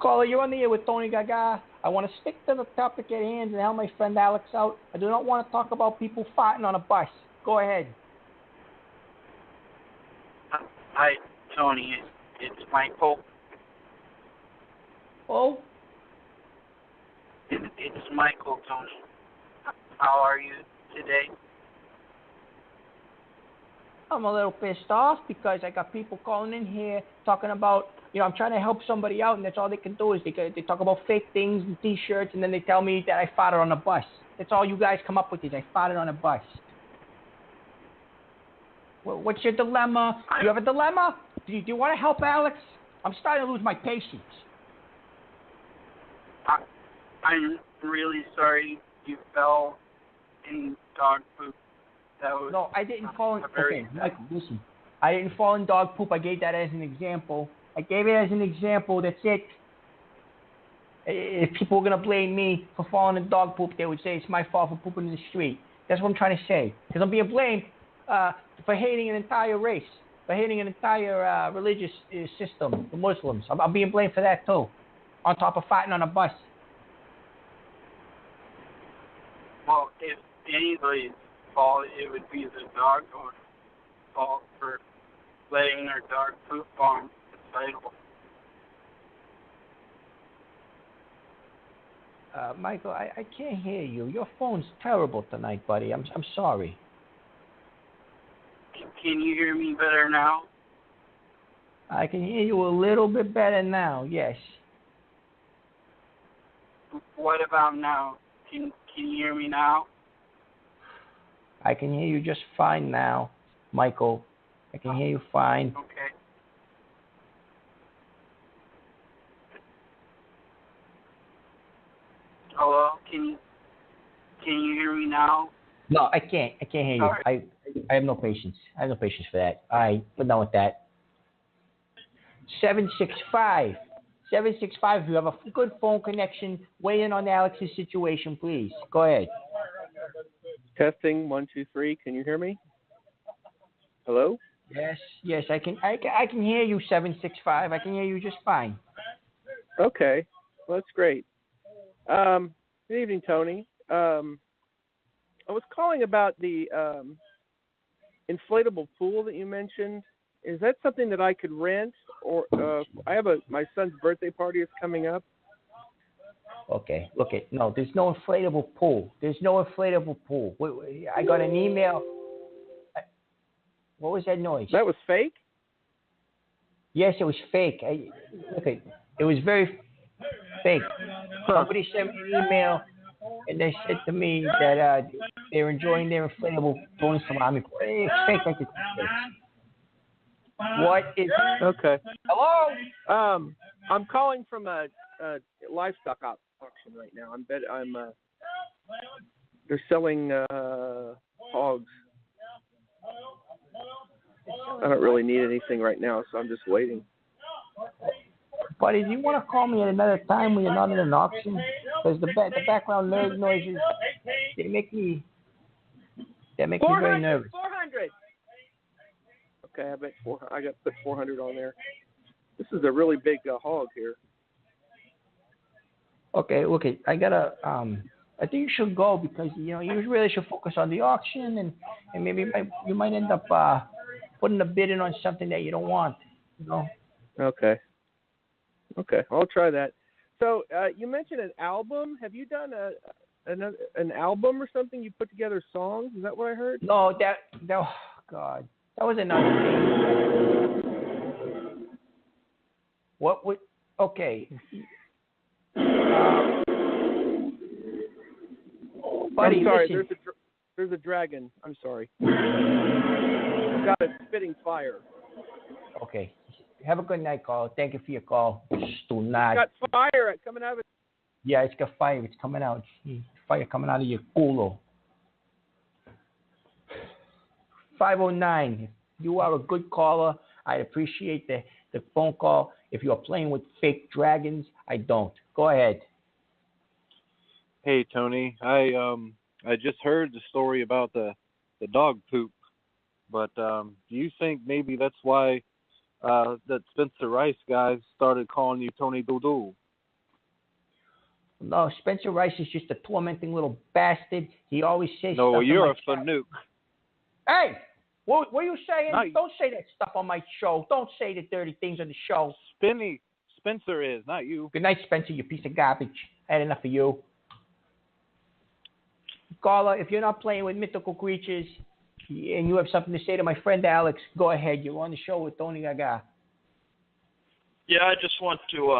Caller, you're on the air with Tony Gaga. I want to stick to the topic at hand and help my friend Alex out. I do not want to talk about people farting on a bus. Go ahead. Hi, Tony. It's Michael. Oh? It's Michael, Tony. How are you today? I'm a little pissed off because I got people calling in here talking about, I'm trying to help somebody out, and that's all they can do is they talk about fake things and T-shirts, and then they tell me that I farted on a bus. That's all you guys come up with is I farted on a bus. Well, what's your dilemma? Do you have a dilemma? Do you want to help Alex? I'm starting to lose my patience. I'm really sorry you fell in dog poop. That was no, I didn't fall in. Okay, Michael, listen. I didn't fall in dog poop. I gave that as an example. I gave it as an example. That's it. If people were going to blame me for falling in dog poop, they would say it's my fault for pooping in the street. That's what I'm trying to say. Because I'm being blamed for hating an entire race, for hating an entire religious system, the Muslims. I'm being blamed for that too, on top of farting on a bus. Well, if anybody's fault, it would be the dog owner's fault for letting their dog poop on the sidewalk. Michael, I can't hear you. Your phone's terrible tonight, buddy. I'm sorry. Can you hear me better now? I can hear you a little bit better now, yes. What about now? Can you hear me now? I can hear you just fine now, Michael. I can hear you fine. Okay. Hello? Can you hear me now? No, I can't. I can't hear you. Right. I have no patience. I have no patience for that. All right, we're done with that. 765. If you have a good phone connection, weigh in on Alex's situation, please. Go ahead. Testing 1 2 3. Can you hear me? Hello? Yes, I can hear you. 765. I can hear you just fine. Okay, well, that's great. Good evening, Tony. I was calling about the inflatable pool that you mentioned. Is that something that I could rent, or I have my son's birthday party is coming up? Okay, look it. No, there's no inflatable pool. I got an email. What was that noise? That was fake? Yes, it was fake. It was very fake. Somebody sent me an email, and they said to me that they're enjoying their inflatable pool in Salami. It's fake. Like it's fake. What is? Okay. Hello. I'm calling from a livestock auction right now. They're selling hogs. I don't really need anything right now, so I'm just waiting. Buddy, do you want to call me at another time when you're not in an auction? Because the background noises, they make me very nervous. 400. Okay, I got put 400 on there. This is a really big hog here. Okay, I gotta. I think you should go because you really should focus on the auction and maybe you might end up putting a bid in on something that you don't want. Okay, I'll try that. So you mentioned an album. Have you done an album or something? You put together songs? Is that what I heard? No, oh God, that was another thing. What would? Okay. Buddy, I'm sorry. listen. There's a dragon. I'm sorry. I've got it spitting fire. Okay. Have a good night, caller. Thank you for your call. Do not. It's got fire coming out of it. Yeah, it's got fire. It's coming out. Fire coming out of your culo. 509. You are a good caller. I appreciate the phone call. If you are playing with fake dragons, I don't. Go ahead. Hey Tony, I just heard the story about the dog poop, but do you think maybe that's why that Spencer Rice guy started calling you Tony Doodoo? No, Spencer Rice is just a tormenting little bastard. He always says No, stuff you're in a fanook. Hey, what are you saying? No, Don't say that stuff on my show. Don't say the dirty things on the show. Spencer is, not you. Good night, Spencer, you piece of garbage. I had enough of you. Carla, if you're not playing with mythical creatures and you have something to say to my friend Alex, go ahead. You're on the show with Tony Gaga. Yeah, I just want to,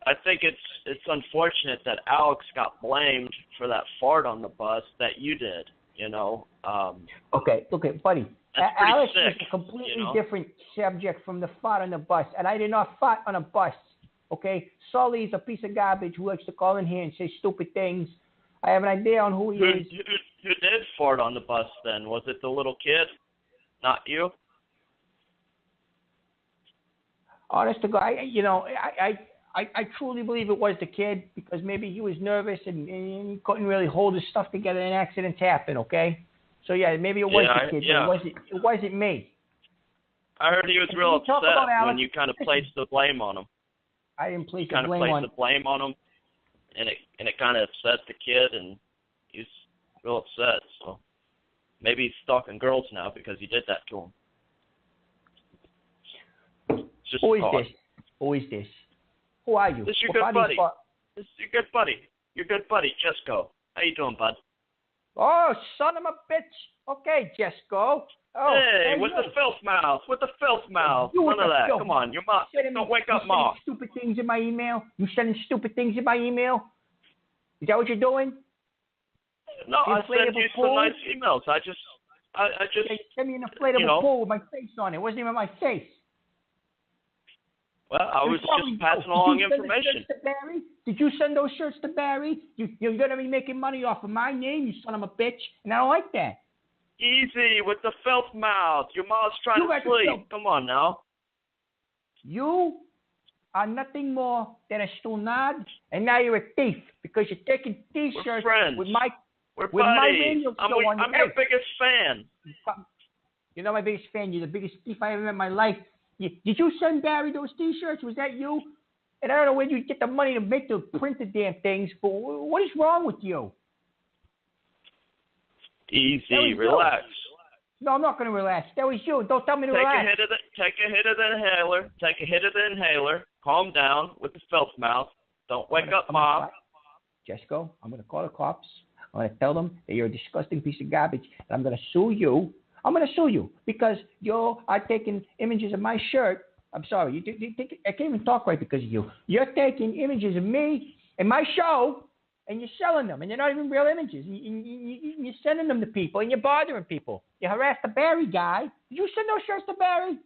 I think it's unfortunate that Alex got blamed for that fart on the bus that you did, Okay, buddy. That's pretty Alex sick, is a completely different subject from the fart on the bus, and I did not fart on a bus. Okay, Sully is a piece of garbage who likes to call in here and say stupid things. I have an idea on who he is. Who did fart on the bus then? Was it the little kid? Not you? Honest to God, I truly believe it was the kid because maybe he was nervous and he couldn't really hold his stuff together and accidents happen, okay? So, yeah, maybe it was the kid, but it wasn't me. I heard he was real upset when you kind of placed the blame on him. I didn't place the blame on him. You kind of placed the blame on him, and it kind of upset the kid, and he's real upset. So maybe he's stalking girls now because you did that to him. Just Who is this? Who is this? Who are you? This is your good buddy. This is your good buddy. Your good buddy, Jesco. How you doing, bud? Oh, son of a bitch. Okay, Jesco. Oh, hey, with the filth mouth. With the filth mouth. None of that. Come on, your mom. Don't wake up, Mom. Stupid things in my email. You sending stupid things in my email? Is that what you're doing? No, I sent you some nice emails. I just. You sent me an inflatable pool with my face on it. It wasn't even my face. Well, I was just passing along information. Did you send those shirts to Barry? You're going to be making money off of my name, you son of a bitch, and I don't like that. Easy with the filth mouth. Your mom's trying to sleep. Come on now. You are nothing more than a stunad, and now you're a thief because you're taking T-shirts with my radio show on. I'm your biggest fan. You're not my biggest fan. You're the biggest thief I ever met in my life. Did you send Barry those T-shirts? Was that you? And I don't know where you get the money to print the damn things, but what is wrong with you? Easy, relax. No, I'm not going to relax. That was you. Don't tell me to relax. Take a hit of the inhaler. Take a hit of the inhaler. Calm down with the filth mouth. Don't wake up, Mom. Jesco, I'm going to call the cops. I'm going to tell them that you're a disgusting piece of garbage, and I'm going to sue you. I'm going to sue you because you are taking images of my shirt. I'm sorry. I can't even talk right because of you. You're taking images of me and my show, and you're selling them, and they're not even real images. You're sending them to people, and you're bothering people. You harassed the Barry guy. Did you send those shirts to Barry?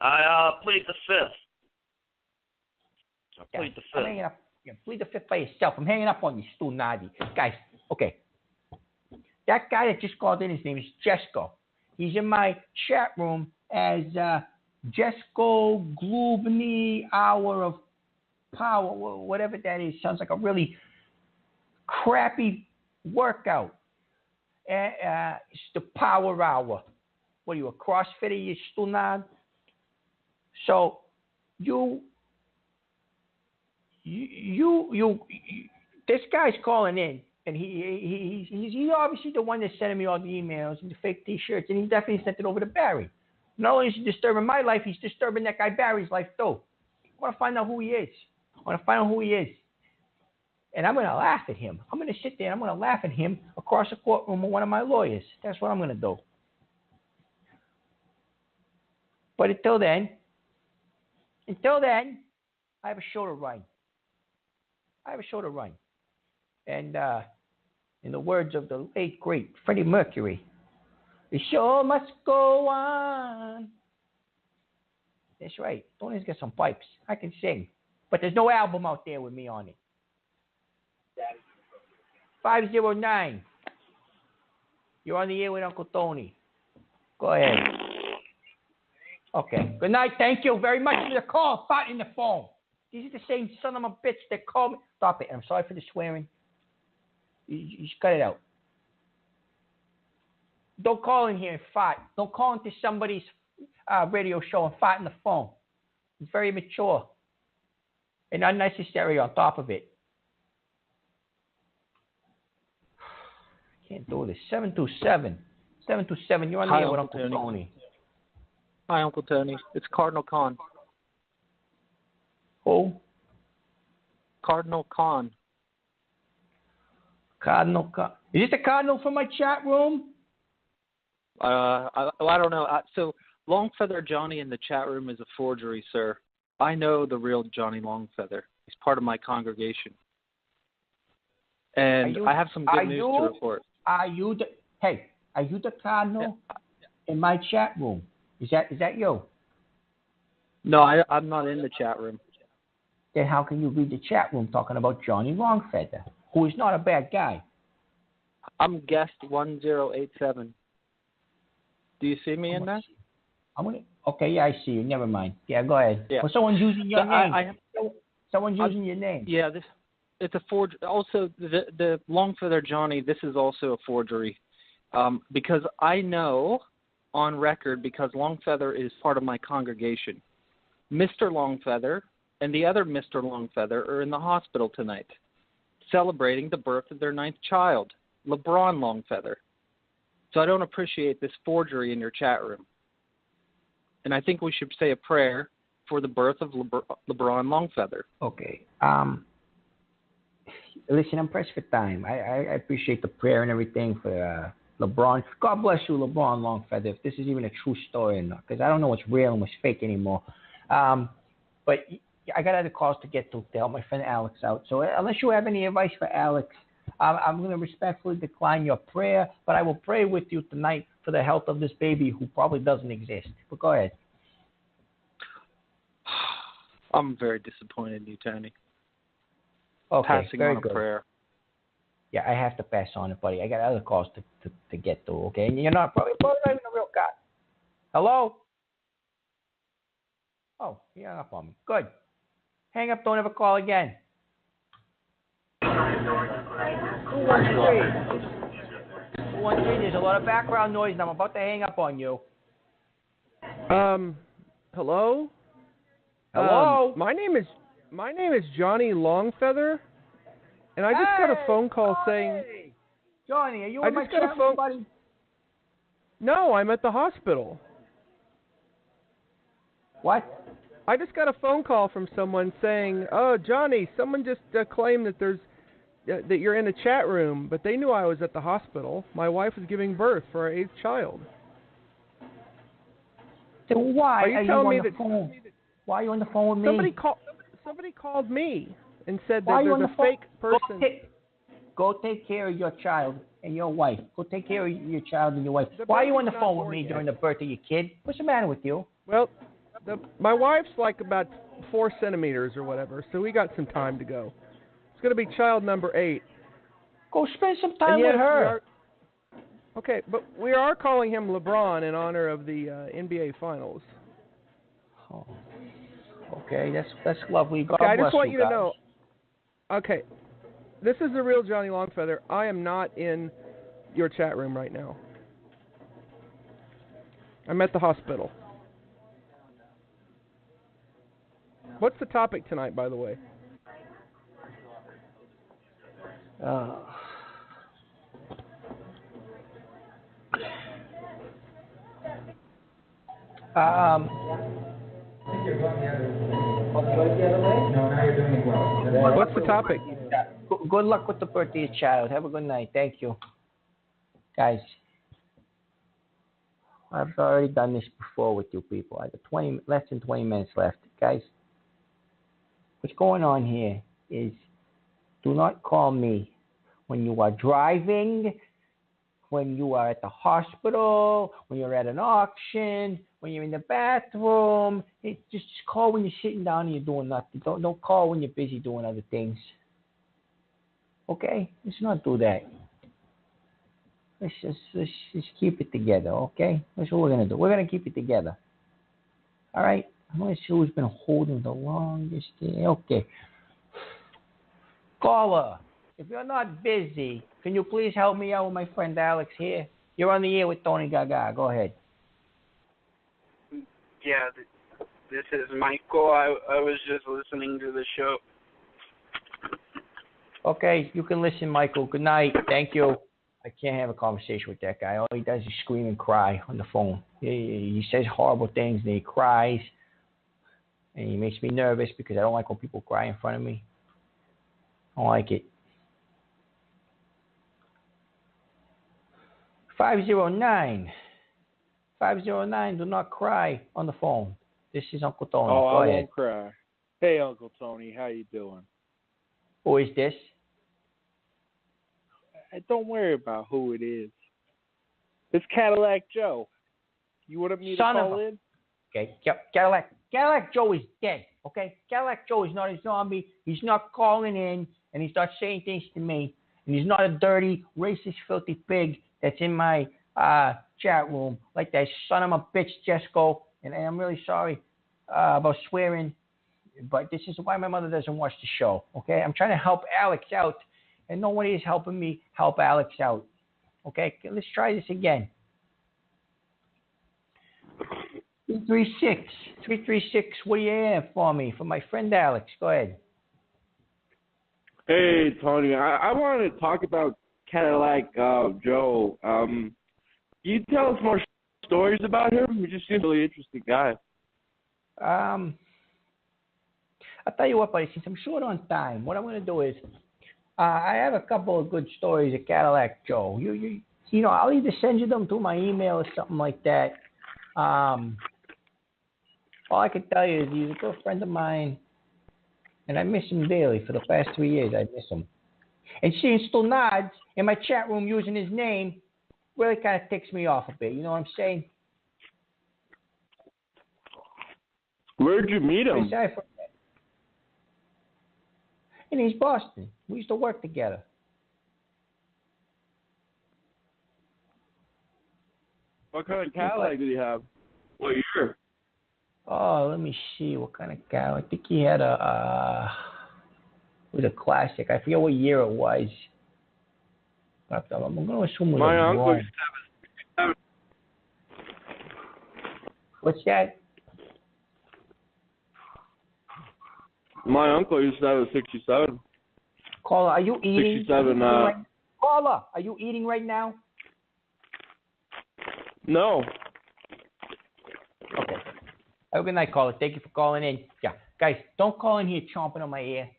I plead the fifth. Plead the fifth. I'm hanging up. Yeah, plead the fifth by yourself. I'm hanging up on you, Stu Nadi. Guys, okay. That guy that just called in, his name is Jesco. He's in my chat room as Jesco Glubny Hour of Power, whatever that is. Sounds like a really crappy workout. It's the Power Hour. What are you, a CrossFitter, you stunad? So you, this guy's calling in. And he's obviously the one that's sending me all the emails and the fake T-shirts, and he definitely sent it over to Barry. Not only is he disturbing my life, he's disturbing that guy Barry's life too. I want to find out who he is. And I'm going to laugh at him. I'm going to sit there and I'm going to laugh at him across the courtroom with one of my lawyers. That's what I'm going to do. But until then, I have a show to run. And in the words of the late, great Freddie Mercury, the show must go on. That's right. Tony's got some pipes. I can sing. But there's no album out there with me on it. 509. You're on the air with Uncle Tony. Go ahead. Okay. Good night. Thank you very much for the call. Fought in the phone. These are the same son of a bitch that call me. Stop it. I'm sorry for the swearing. You just cut it out. Don't call in here and fight. Don't call into somebody's radio show and fight on the phone. It's very immature and unnecessary on top of it. I can't do this. 727. 727. You're on the air with Uncle Tony. Hi, Uncle Tony. It's Cardinal Khan. Who? Cardinal Khan. Cardinal Khan. Is this the Cardinal from my chat room? I don't know. So Longfeather Johnny in the chat room is a forgery, sir. I know the real Johnny Longfeather. He's part of my congregation. And I have some good news to report. Are you the Cardinal in my chat room? Is that you? No, I'm not in the chat room. Then how can you read the chat room talking about Johnny Longfeather, who is not a bad guy? I'm guest 1087. Do you see me in that? Okay, yeah, I see you. Never mind. Yeah, go ahead. Yeah. Well, someone's using your name. Someone's using your name. Yeah, it's a forgery. Also, the Longfeather Johnny, this is also a forgery. Because I know on record, because Longfeather is part of my congregation, Mr. Longfeather and the other Mr. Longfeather are in the hospital tonight, celebrating the birth of their 9th child, LeBron Longfeather. So I don't appreciate this forgery in your chat room. And I think we should say a prayer for the birth of LeBron Longfeather. Okay. Listen, I'm pressed for time. I appreciate the prayer and everything for LeBron. God bless you, LeBron Longfeather, if this is even a true story or not, because I don't know what's real and what's fake anymore. But I got other calls to get to help my friend Alex out. So unless you have any advice for Alex, I'm going to respectfully decline your prayer, but I will pray with you tonight for the health of this baby who probably doesn't exist. But go ahead. I'm very disappointed in you, Tony. Okay, passing very on a good. prayer. Yeah, I have to pass on it, buddy. I got other calls to get to, okay? And you're probably not even a real guy. Hello? Oh, he hung up on me. Good. Hang up, don't ever call again. 213. There's a lot of background noise, and I'm about to hang up on you. Hello? Hello? My name is Johnny Longfeather, and I just got a phone call saying... Johnny, are you in my chat, buddy? No, I'm at the hospital. What? I just got a phone call from someone saying, "Oh, Johnny, someone just claimed that that you're in a chat room, but they knew I was at the hospital. My wife was giving birth for our 8th child." So why are you on me the phone? Why are you on the phone with me? Somebody called me and said why that there's a fake person. Go take care of your child and your wife. Go take care of your child and your wife. Why are you on the phone with me during the birth of your kid? What's the matter with you? Well, my wife's like about 4 centimeters or whatever, so we got some time to go. It's going to be child number 8. Go spend some time with her. Okay, but we are calling him LeBron in honor of the NBA Finals. Oh, okay, that's lovely. God I bless just want you to guys. know. Okay, this is the real Johnny Longfeather. I am not in your chat room right now. I'm at the hospital. What's the topic tonight, by the way? What's the topic? Good luck with the birthday of your child. Have a good night. Thank you. Guys, I've already done this before with you people. I got less than 20 minutes left. Guys, what's going on here is do not call me when you are driving, when you are at the hospital, when you're at an auction, when you're in the bathroom. Just call when you're sitting down and you're doing nothing. Don't call when you're busy doing other things. Okay? Let's not do that. Let's just keep it together, okay? That's what we're gonna do. We're gonna keep it together. All right? I'm gonna see who's been holding the longest. Okay. Caller, if you're not busy, can you please help me out with my friend Alex here? You're on the air with Tony Gaga. Go ahead. Yeah, this is Michael. I was just listening to the show. Okay, you can listen, Michael. Good night. Thank you. I can't have a conversation with that guy. All he does is scream and cry on the phone. He says horrible things and he cries. And he makes me nervous because I don't like when people cry in front of me. I don't like it. 509. 509, do not cry on the phone. This is Uncle Tony. Oh, Go I ahead. won't cry. Hey, Uncle Tony, how you doing? Who is this? Don't worry about who it is. It's Cadillac Joe. You wanted me to call in? Okay, Cadillac Joe is dead, okay? Cadillac Joe is not a zombie. He's not calling in, and he's not saying things to me. And he's not a dirty, racist, filthy pig that's in my chat room like that son of a bitch, Jesco. And I'm really sorry about swearing, but this is why my mother doesn't watch the show, okay? I'm trying to help Alex out, and nobody is helping me help Alex out, okay? Let's try this again. 336, what do you have for me? For my friend Alex. Go ahead. Hey, Tony. I wanted to talk about Cadillac Joe. Can you tell us more stories about him? He just seems a really interesting guy. I'll tell you what, buddy, since I'm short on time, what I'm going to do is I have a couple of good stories of Cadillac Joe. You know, I'll either send you them through my email or something like that. All I can tell you is he's a good friend of mine, and I miss him daily. For the past 3 years, I miss him. And seeing Stonards in my chat room using his name really kind of ticks me off a bit. You know what I'm saying? Where'd you meet him? In East Boston. We used to work together. What kind of Cadillac did he have? What year? Oh, let me see. What kind of Cadillac? I think he had it was a classic. I forget what year it was. But I'm going to assume it was My uncle wrong. used to have a 67. What's that? My uncle used to have a 67. Caller, are you eating? 67. Caller, are you eating right now? No. Okay. Have a good night, caller. Thank you for calling in. Yeah, guys, don't call in here chomping on my ear.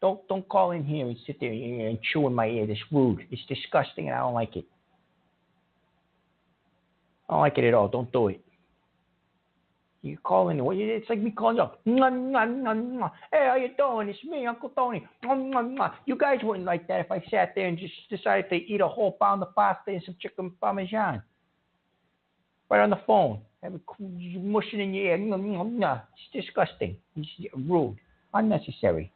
Don't call in here and sit there and chew in my ear. It's rude. It's disgusting, and I don't like it. I don't like it at all. Don't do it. You call in. It's like me calling you up. Hey, how you doing? It's me, Uncle Tony. You guys wouldn't like that if I sat there and just decided to eat a whole pound of pasta and some chicken parmesan. Right on the phone. Have it mushing in your ear. It's disgusting. It's rude. Unnecessary.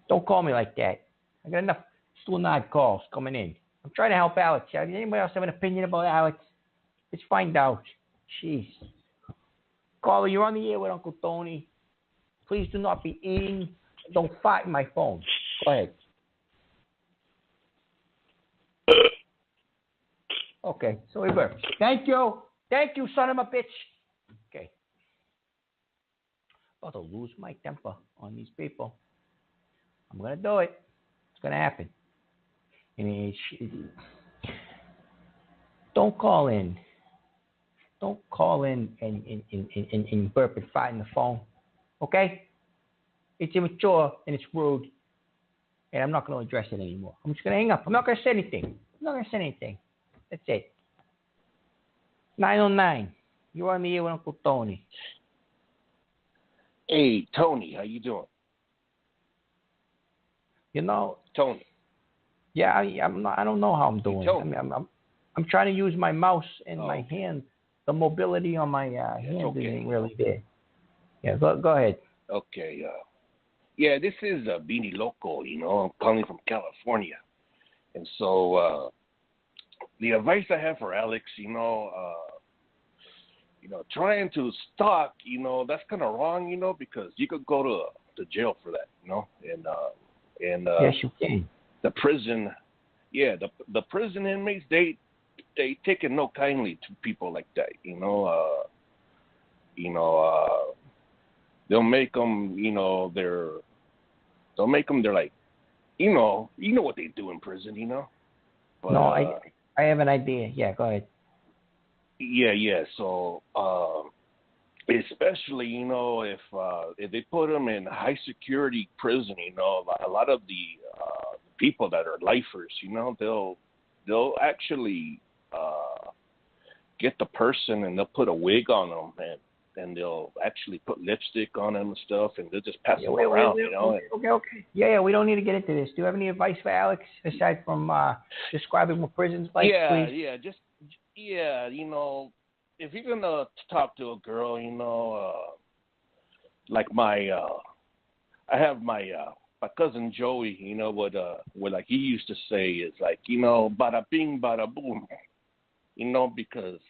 Don't call me like that. I got enough Stonard calls coming in. I'm trying to help Alex. Does anybody else have an opinion about Alex? Let's find out. Jeez. Caller, you're on the air with Uncle Tony. Please do not be eating. Don't fight my phone. Go ahead. Okay, so it works. Thank you. Thank you, son of a bitch. Okay. About to lose my temper on these people. I'm going to do it. It's going to happen. And don't call in. Don't call in and burp and fight in the phone. Okay? It's immature and it's rude. And I'm not going to address it anymore. I'm just going to hang up. I'm not going to say anything. That's it. 909. You're on the air with Uncle Tony. Hey, Tony, how you doing? You know, Tony. Yeah, I don't know how I'm doing. I'm trying to use my mouse and my hand. The mobility on my hand isn't really there. Yeah, go ahead. Okay. Yeah, this is Beanie Loco, I'm calling from California. And so the advice I have for Alex, trying to stalk, that's kind of wrong, because you could go to jail for that, and yes, you can. The prison, the prison inmates, they take it no kindly to people like that, they'll make them, they're like, what they do in prison, But, no, I have an idea. Yeah, go ahead. Yeah. So, especially, if they put them in high security prison, a lot of the people that are lifers, they'll actually get the person and they'll put a wig on them and they'll actually put lipstick on them and stuff, and they'll just pass them around, Okay. Yeah, we don't need to get into this. Do you have any advice for Alex aside from describing what prison's like, please? If you're gonna talk to a girl, like I have my cousin Joey, what like he used to say is like, bada bing, bada boom, because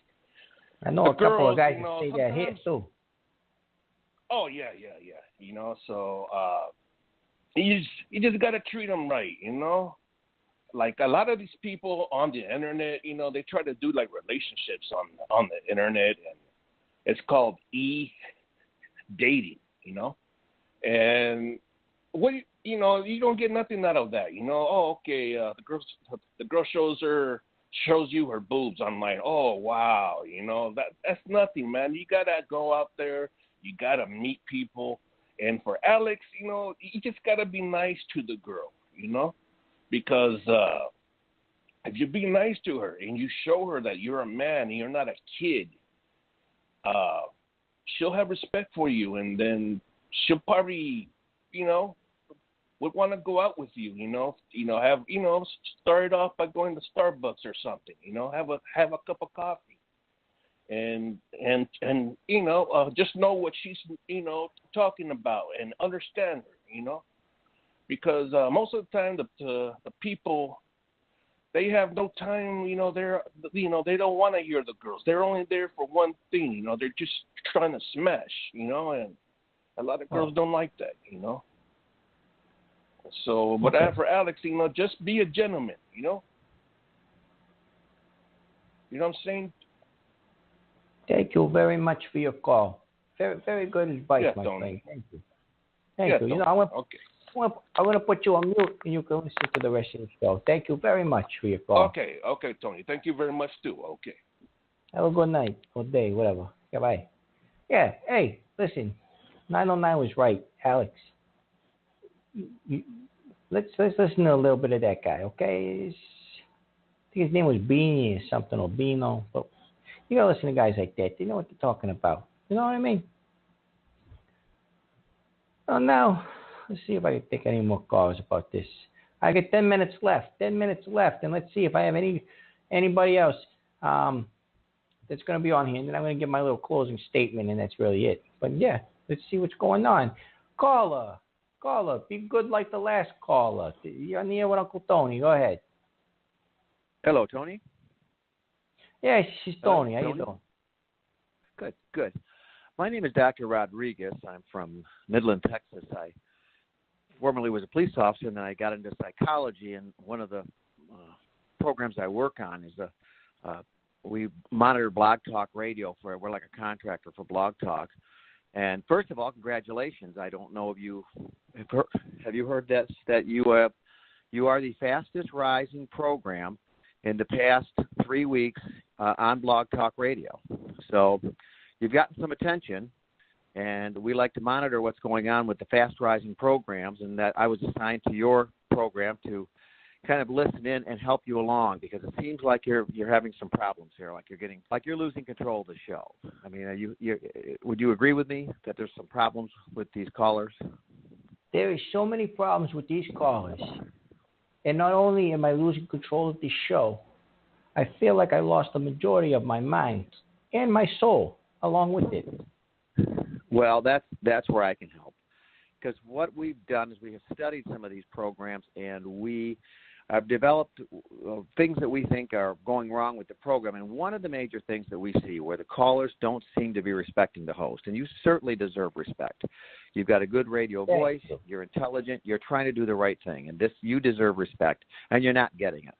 I know a couple of guys that say that here too. Oh yeah. So you just gotta treat them right, Like a lot of these people on the internet, they try to do like relationships on the internet, and it's called dating, And what you don't get nothing out of that, Oh, okay, the girl shows you her boobs online. Oh wow, that's nothing, man. You gotta go out there. You gotta meet people. And for Alex, you just gotta be nice to the girl, because if you be nice to her and you show her that you're a man and you're not a kid, she'll have respect for you, and then she'll probably, would want to go out with you, start it off by going to Starbucks or something, have a cup of coffee, and just know what she's, talking about and understand her, because most of the time the people, they have no time, they don't want to hear the girls. They're only there for one thing, they're just trying to smash, and a lot of girls don't like that, So, but for Alex, just be a gentleman, You know what I'm saying? Thank you very much for your call. Very, very good advice, my friend. Thank you. Thank you. I'm going to put you on mute, and you can listen to the rest of the show. Thank you very much for your call. Okay, Tony. Thank you very much, too. Okay. Have a good night or day, whatever. Goodbye. Yeah, hey, listen. 909 was right, Alex. Let's listen to a little bit of that guy, okay? I think his name was Beanie or something, or Beano. But you got to listen to guys like that. They know what they're talking about. You know what I mean? Well, now, let's see if I can take any more calls about this. I got 10 minutes left. And let's see if I have anybody else that's going to be on here. And then I'm going to give my little closing statement, and that's really it. But, yeah, let's see what's going on. Caller, be good like the last caller. You're on the air with Uncle Tony. Go ahead. Hello, Tony. Yeah, she's Tony. How you doing? Good. My name is Dr. Rodriguez. I'm from Midland, Texas. I formerly was a police officer, and then I got into psychology. And one of the programs I work on is we monitor Blog Talk Radio. We're like a contractor for Blog Talk. And first of all, congratulations. I don't know if you have you heard that you are the fastest rising program in the past 3 weeks on Blog Talk Radio. So you've gotten some attention, and we like to monitor what's going on with the fast rising programs, and that I was assigned to your program to kind of listen in and help you along, because it seems like you're having some problems here, like you're losing control of the show. I mean, would you agree with me that there's some problems with these callers? There is so many problems with these callers. And not only am I losing control of the show, I feel like I lost the majority of my mind and my soul along with it. Well, that's where I can help, because what we've done is we have studied some of these programs, and we have developed things that we think are going wrong with the program. And one of the major things that we see where the callers don't seem to be respecting the host, and you certainly deserve respect. You've got a good radio voice, you're intelligent, you're trying to do the right thing, and this you deserve respect, and you're not getting it.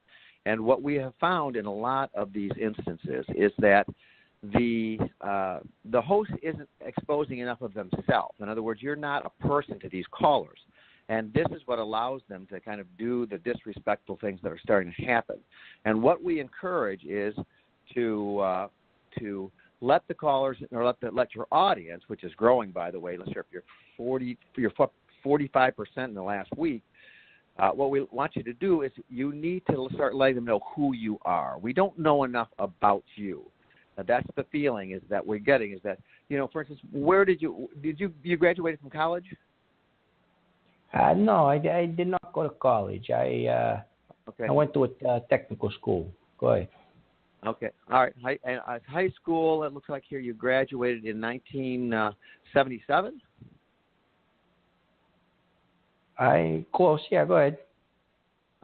And what we have found in a lot of these instances is that the host isn't exposing enough of themselves. In other words, you're not a person to these callers. And this is what allows them to kind of do the disrespectful things that are starting to happen. And what we encourage is to let the callers, or let your audience, which is growing, by the way. Let's say if you're 45% in the last week. What we want you to do is you need to start letting them know who you are. We don't know enough about you. That's the feeling is that we're getting is that, for instance, where did you graduated from college? No, I did not go to college. I went to a technical school. Go ahead. Okay. All right. High school, it looks like here you graduated in 1977? Close. Yeah, go ahead.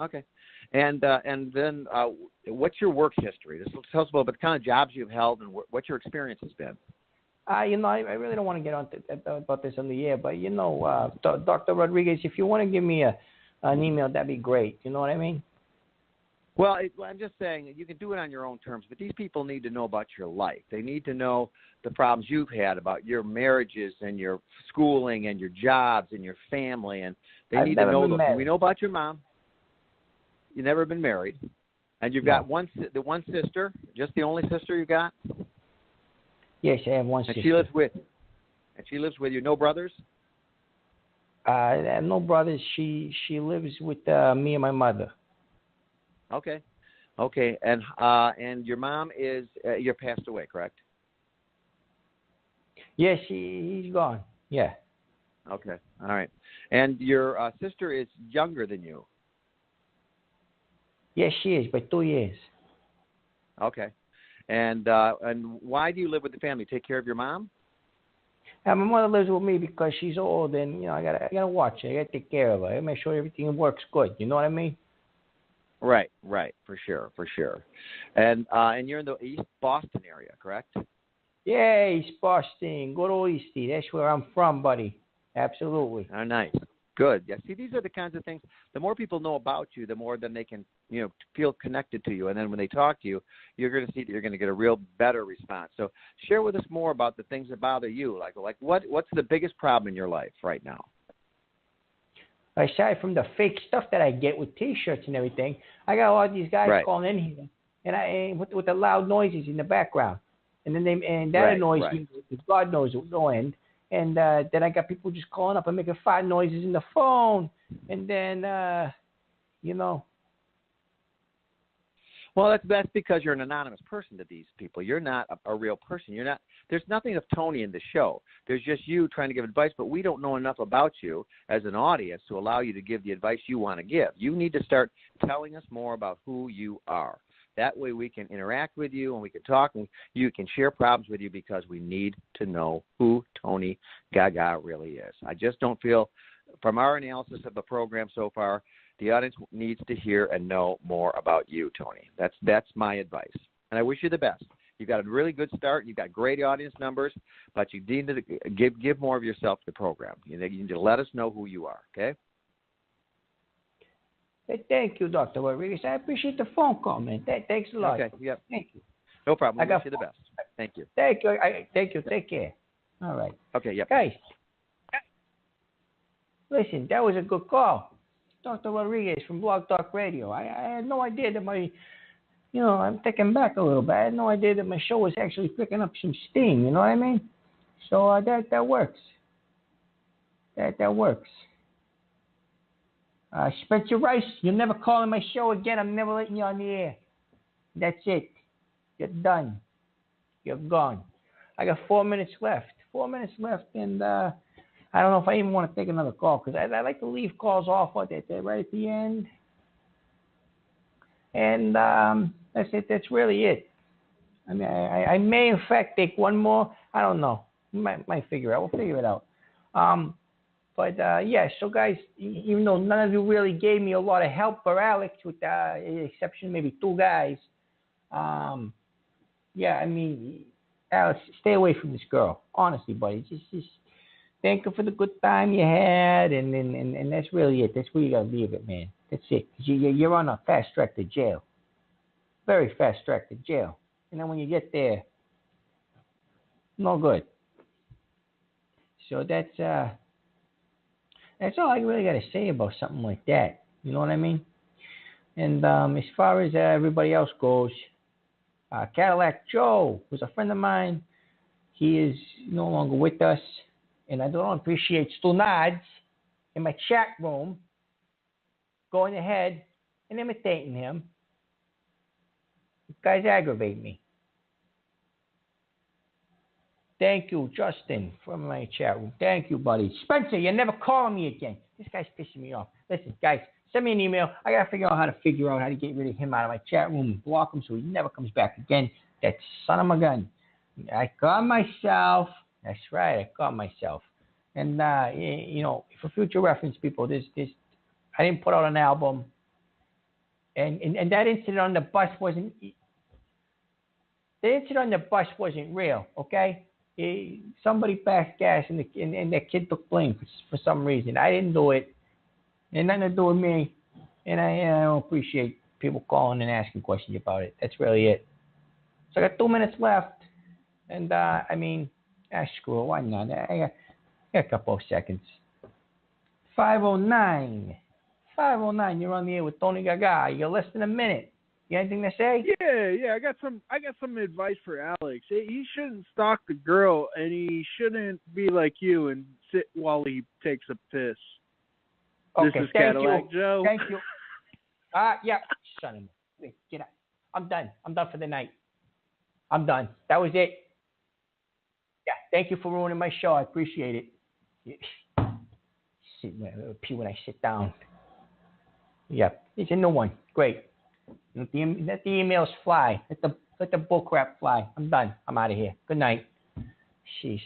Okay. And then what's your work history? Tell us about the kind of jobs you've held and what your experience has been. I really don't want to get on about this on the air, but Dr. Rodriguez, if you want to give me an email, that'd be great. You know what I mean? Well, I'm just saying you can do it on your own terms, but these people need to know about your life. They need to know the problems you've had, about your marriages and your schooling and your jobs and your family, and they need to know those. We know about your mom. You've never been married, and you've got one sister, just the only sister you got. Yes, I have one sister. She lives with you. No brothers? No brothers. She lives with me and my mother. Okay. And your mom is you're passed away, correct? Yes, he's gone. Yeah. Okay. All right. And your sister is younger than you. Yes, she is, by 2 years. Okay. And why do you live with the family? Take care of your mom? My mother lives with me because she's old, and I gotta watch her. I gotta take care of her. I make sure everything works good. You know what I mean? Right, for sure. And you're in the East Boston area, correct? Yeah, East Boston. Good old Eastie. That's where I'm from, buddy. Absolutely. Oh, nice. Good. Yeah. See, these are the kinds of things. The more people know about you, the more then they can, feel connected to you. And then when they talk to you, you're going to see that you're going to get a real better response. So share with us more about the things that bother you. Like what's the biggest problem in your life right now? Aside from the fake stuff that I get with T-shirts and everything, I got all these guys calling in here, and with the loud noises in the background, and then that annoys me. God knows it will end. And then I got people just calling up and making fart noises in the phone, and then Well, that's because you're an anonymous person to these people. You're not a real person. You're not. There's nothing of Tony in the show. There's just you trying to give advice, but we don't know enough about you as an audience to allow you to give the advice you want to give. You need to start telling us more about who you are. That way we can interact with you and we can talk and you can share problems with you because we need to know who Tony Gaga really is. I just don't feel, from our analysis of the program so far, the audience needs to hear and know more about you, Tony. That's my advice. And I wish you the best. You've got a really good start. You've got great audience numbers, but you need to give more of yourself to the program. You need to let us know who you are, okay? Hey, thank you, Dr. Rodriguez. I appreciate the phone call, man. Thanks a lot. Okay, yep. Thank you. No problem. I wish you the best. Thank you. Thank you. Thank you. Take care. All right. Okay, yep. Guys, listen, that was a good call. Dr. Rodriguez from Blog Talk Radio. I had no idea that I'm taken back a little bit. I had no idea that my show was actually picking up some steam. You know what I mean? So that works. That works. Spencer Rice, you're never calling my show again. I'm never letting you on the air. That's it. You're done. You're gone. I got 4 minutes left. 4 minutes left, and I don't know if I even want to take another call because I like to leave calls off right at the end. And that's it. That's really it. I mean, I may in fact take one more. I don't know. Might figure it out. We'll figure it out. But yeah, so guys, even though none of you really gave me a lot of help for Alex, with the exception of maybe 2 guys, yeah, I mean, Alex, stay away from this girl. Honestly, buddy, just thank her for the good time you had, and that's really it. That's where you gotta leave it, man. That's it. You're on a fast track to jail, very fast track to jail. And then when you get there, no good. So that's all I really got to say about something like that. You know what I mean? And as far as everybody else goes, Cadillac Joe was a friend of mine. He is no longer with us. And I don't appreciate Stu Nods in my chat room going ahead and imitating him. You guys aggravate me. Thank you, Justin, from my chat room. Thank you, buddy. Spencer, you're never calling me again. This guy's pissing me off. Listen, guys, send me an email. I got to figure out how to get rid of him out of my chat room and block him so he never comes back again. That son of a gun. I got myself. That's right, I got myself. And, you know, for future reference, people, I didn't put out an album. And that incident on the bus wasn't real, okay? Somebody passed gas and that kid took blame for some reason. I didn't do it. It had nothing to do with me. And I don't appreciate people calling and asking questions about it. That's really it. So I got 2 minutes left. And, I mean, screw it. Why not? I got a couple of seconds. 509. 509. You're on the air with Tony Gaga. You got less than a minute. You got anything to say? Yeah. I got some advice for Alex. He shouldn't stalk the girl, and he shouldn't be like you and sit while he takes a piss. Okay, this is thank Cadillac you. Joe. Thank you. Yeah. Son of a... Get out. I'm done. I'm done for the night. I'm done. That was it. Yeah. Thank you for ruining my show. I appreciate it. Pee when I sit down. Yeah. It's a new one. Great. Let the emails fly. Let the bullcrap fly. I'm done. I'm out of here. Good night. Jeez.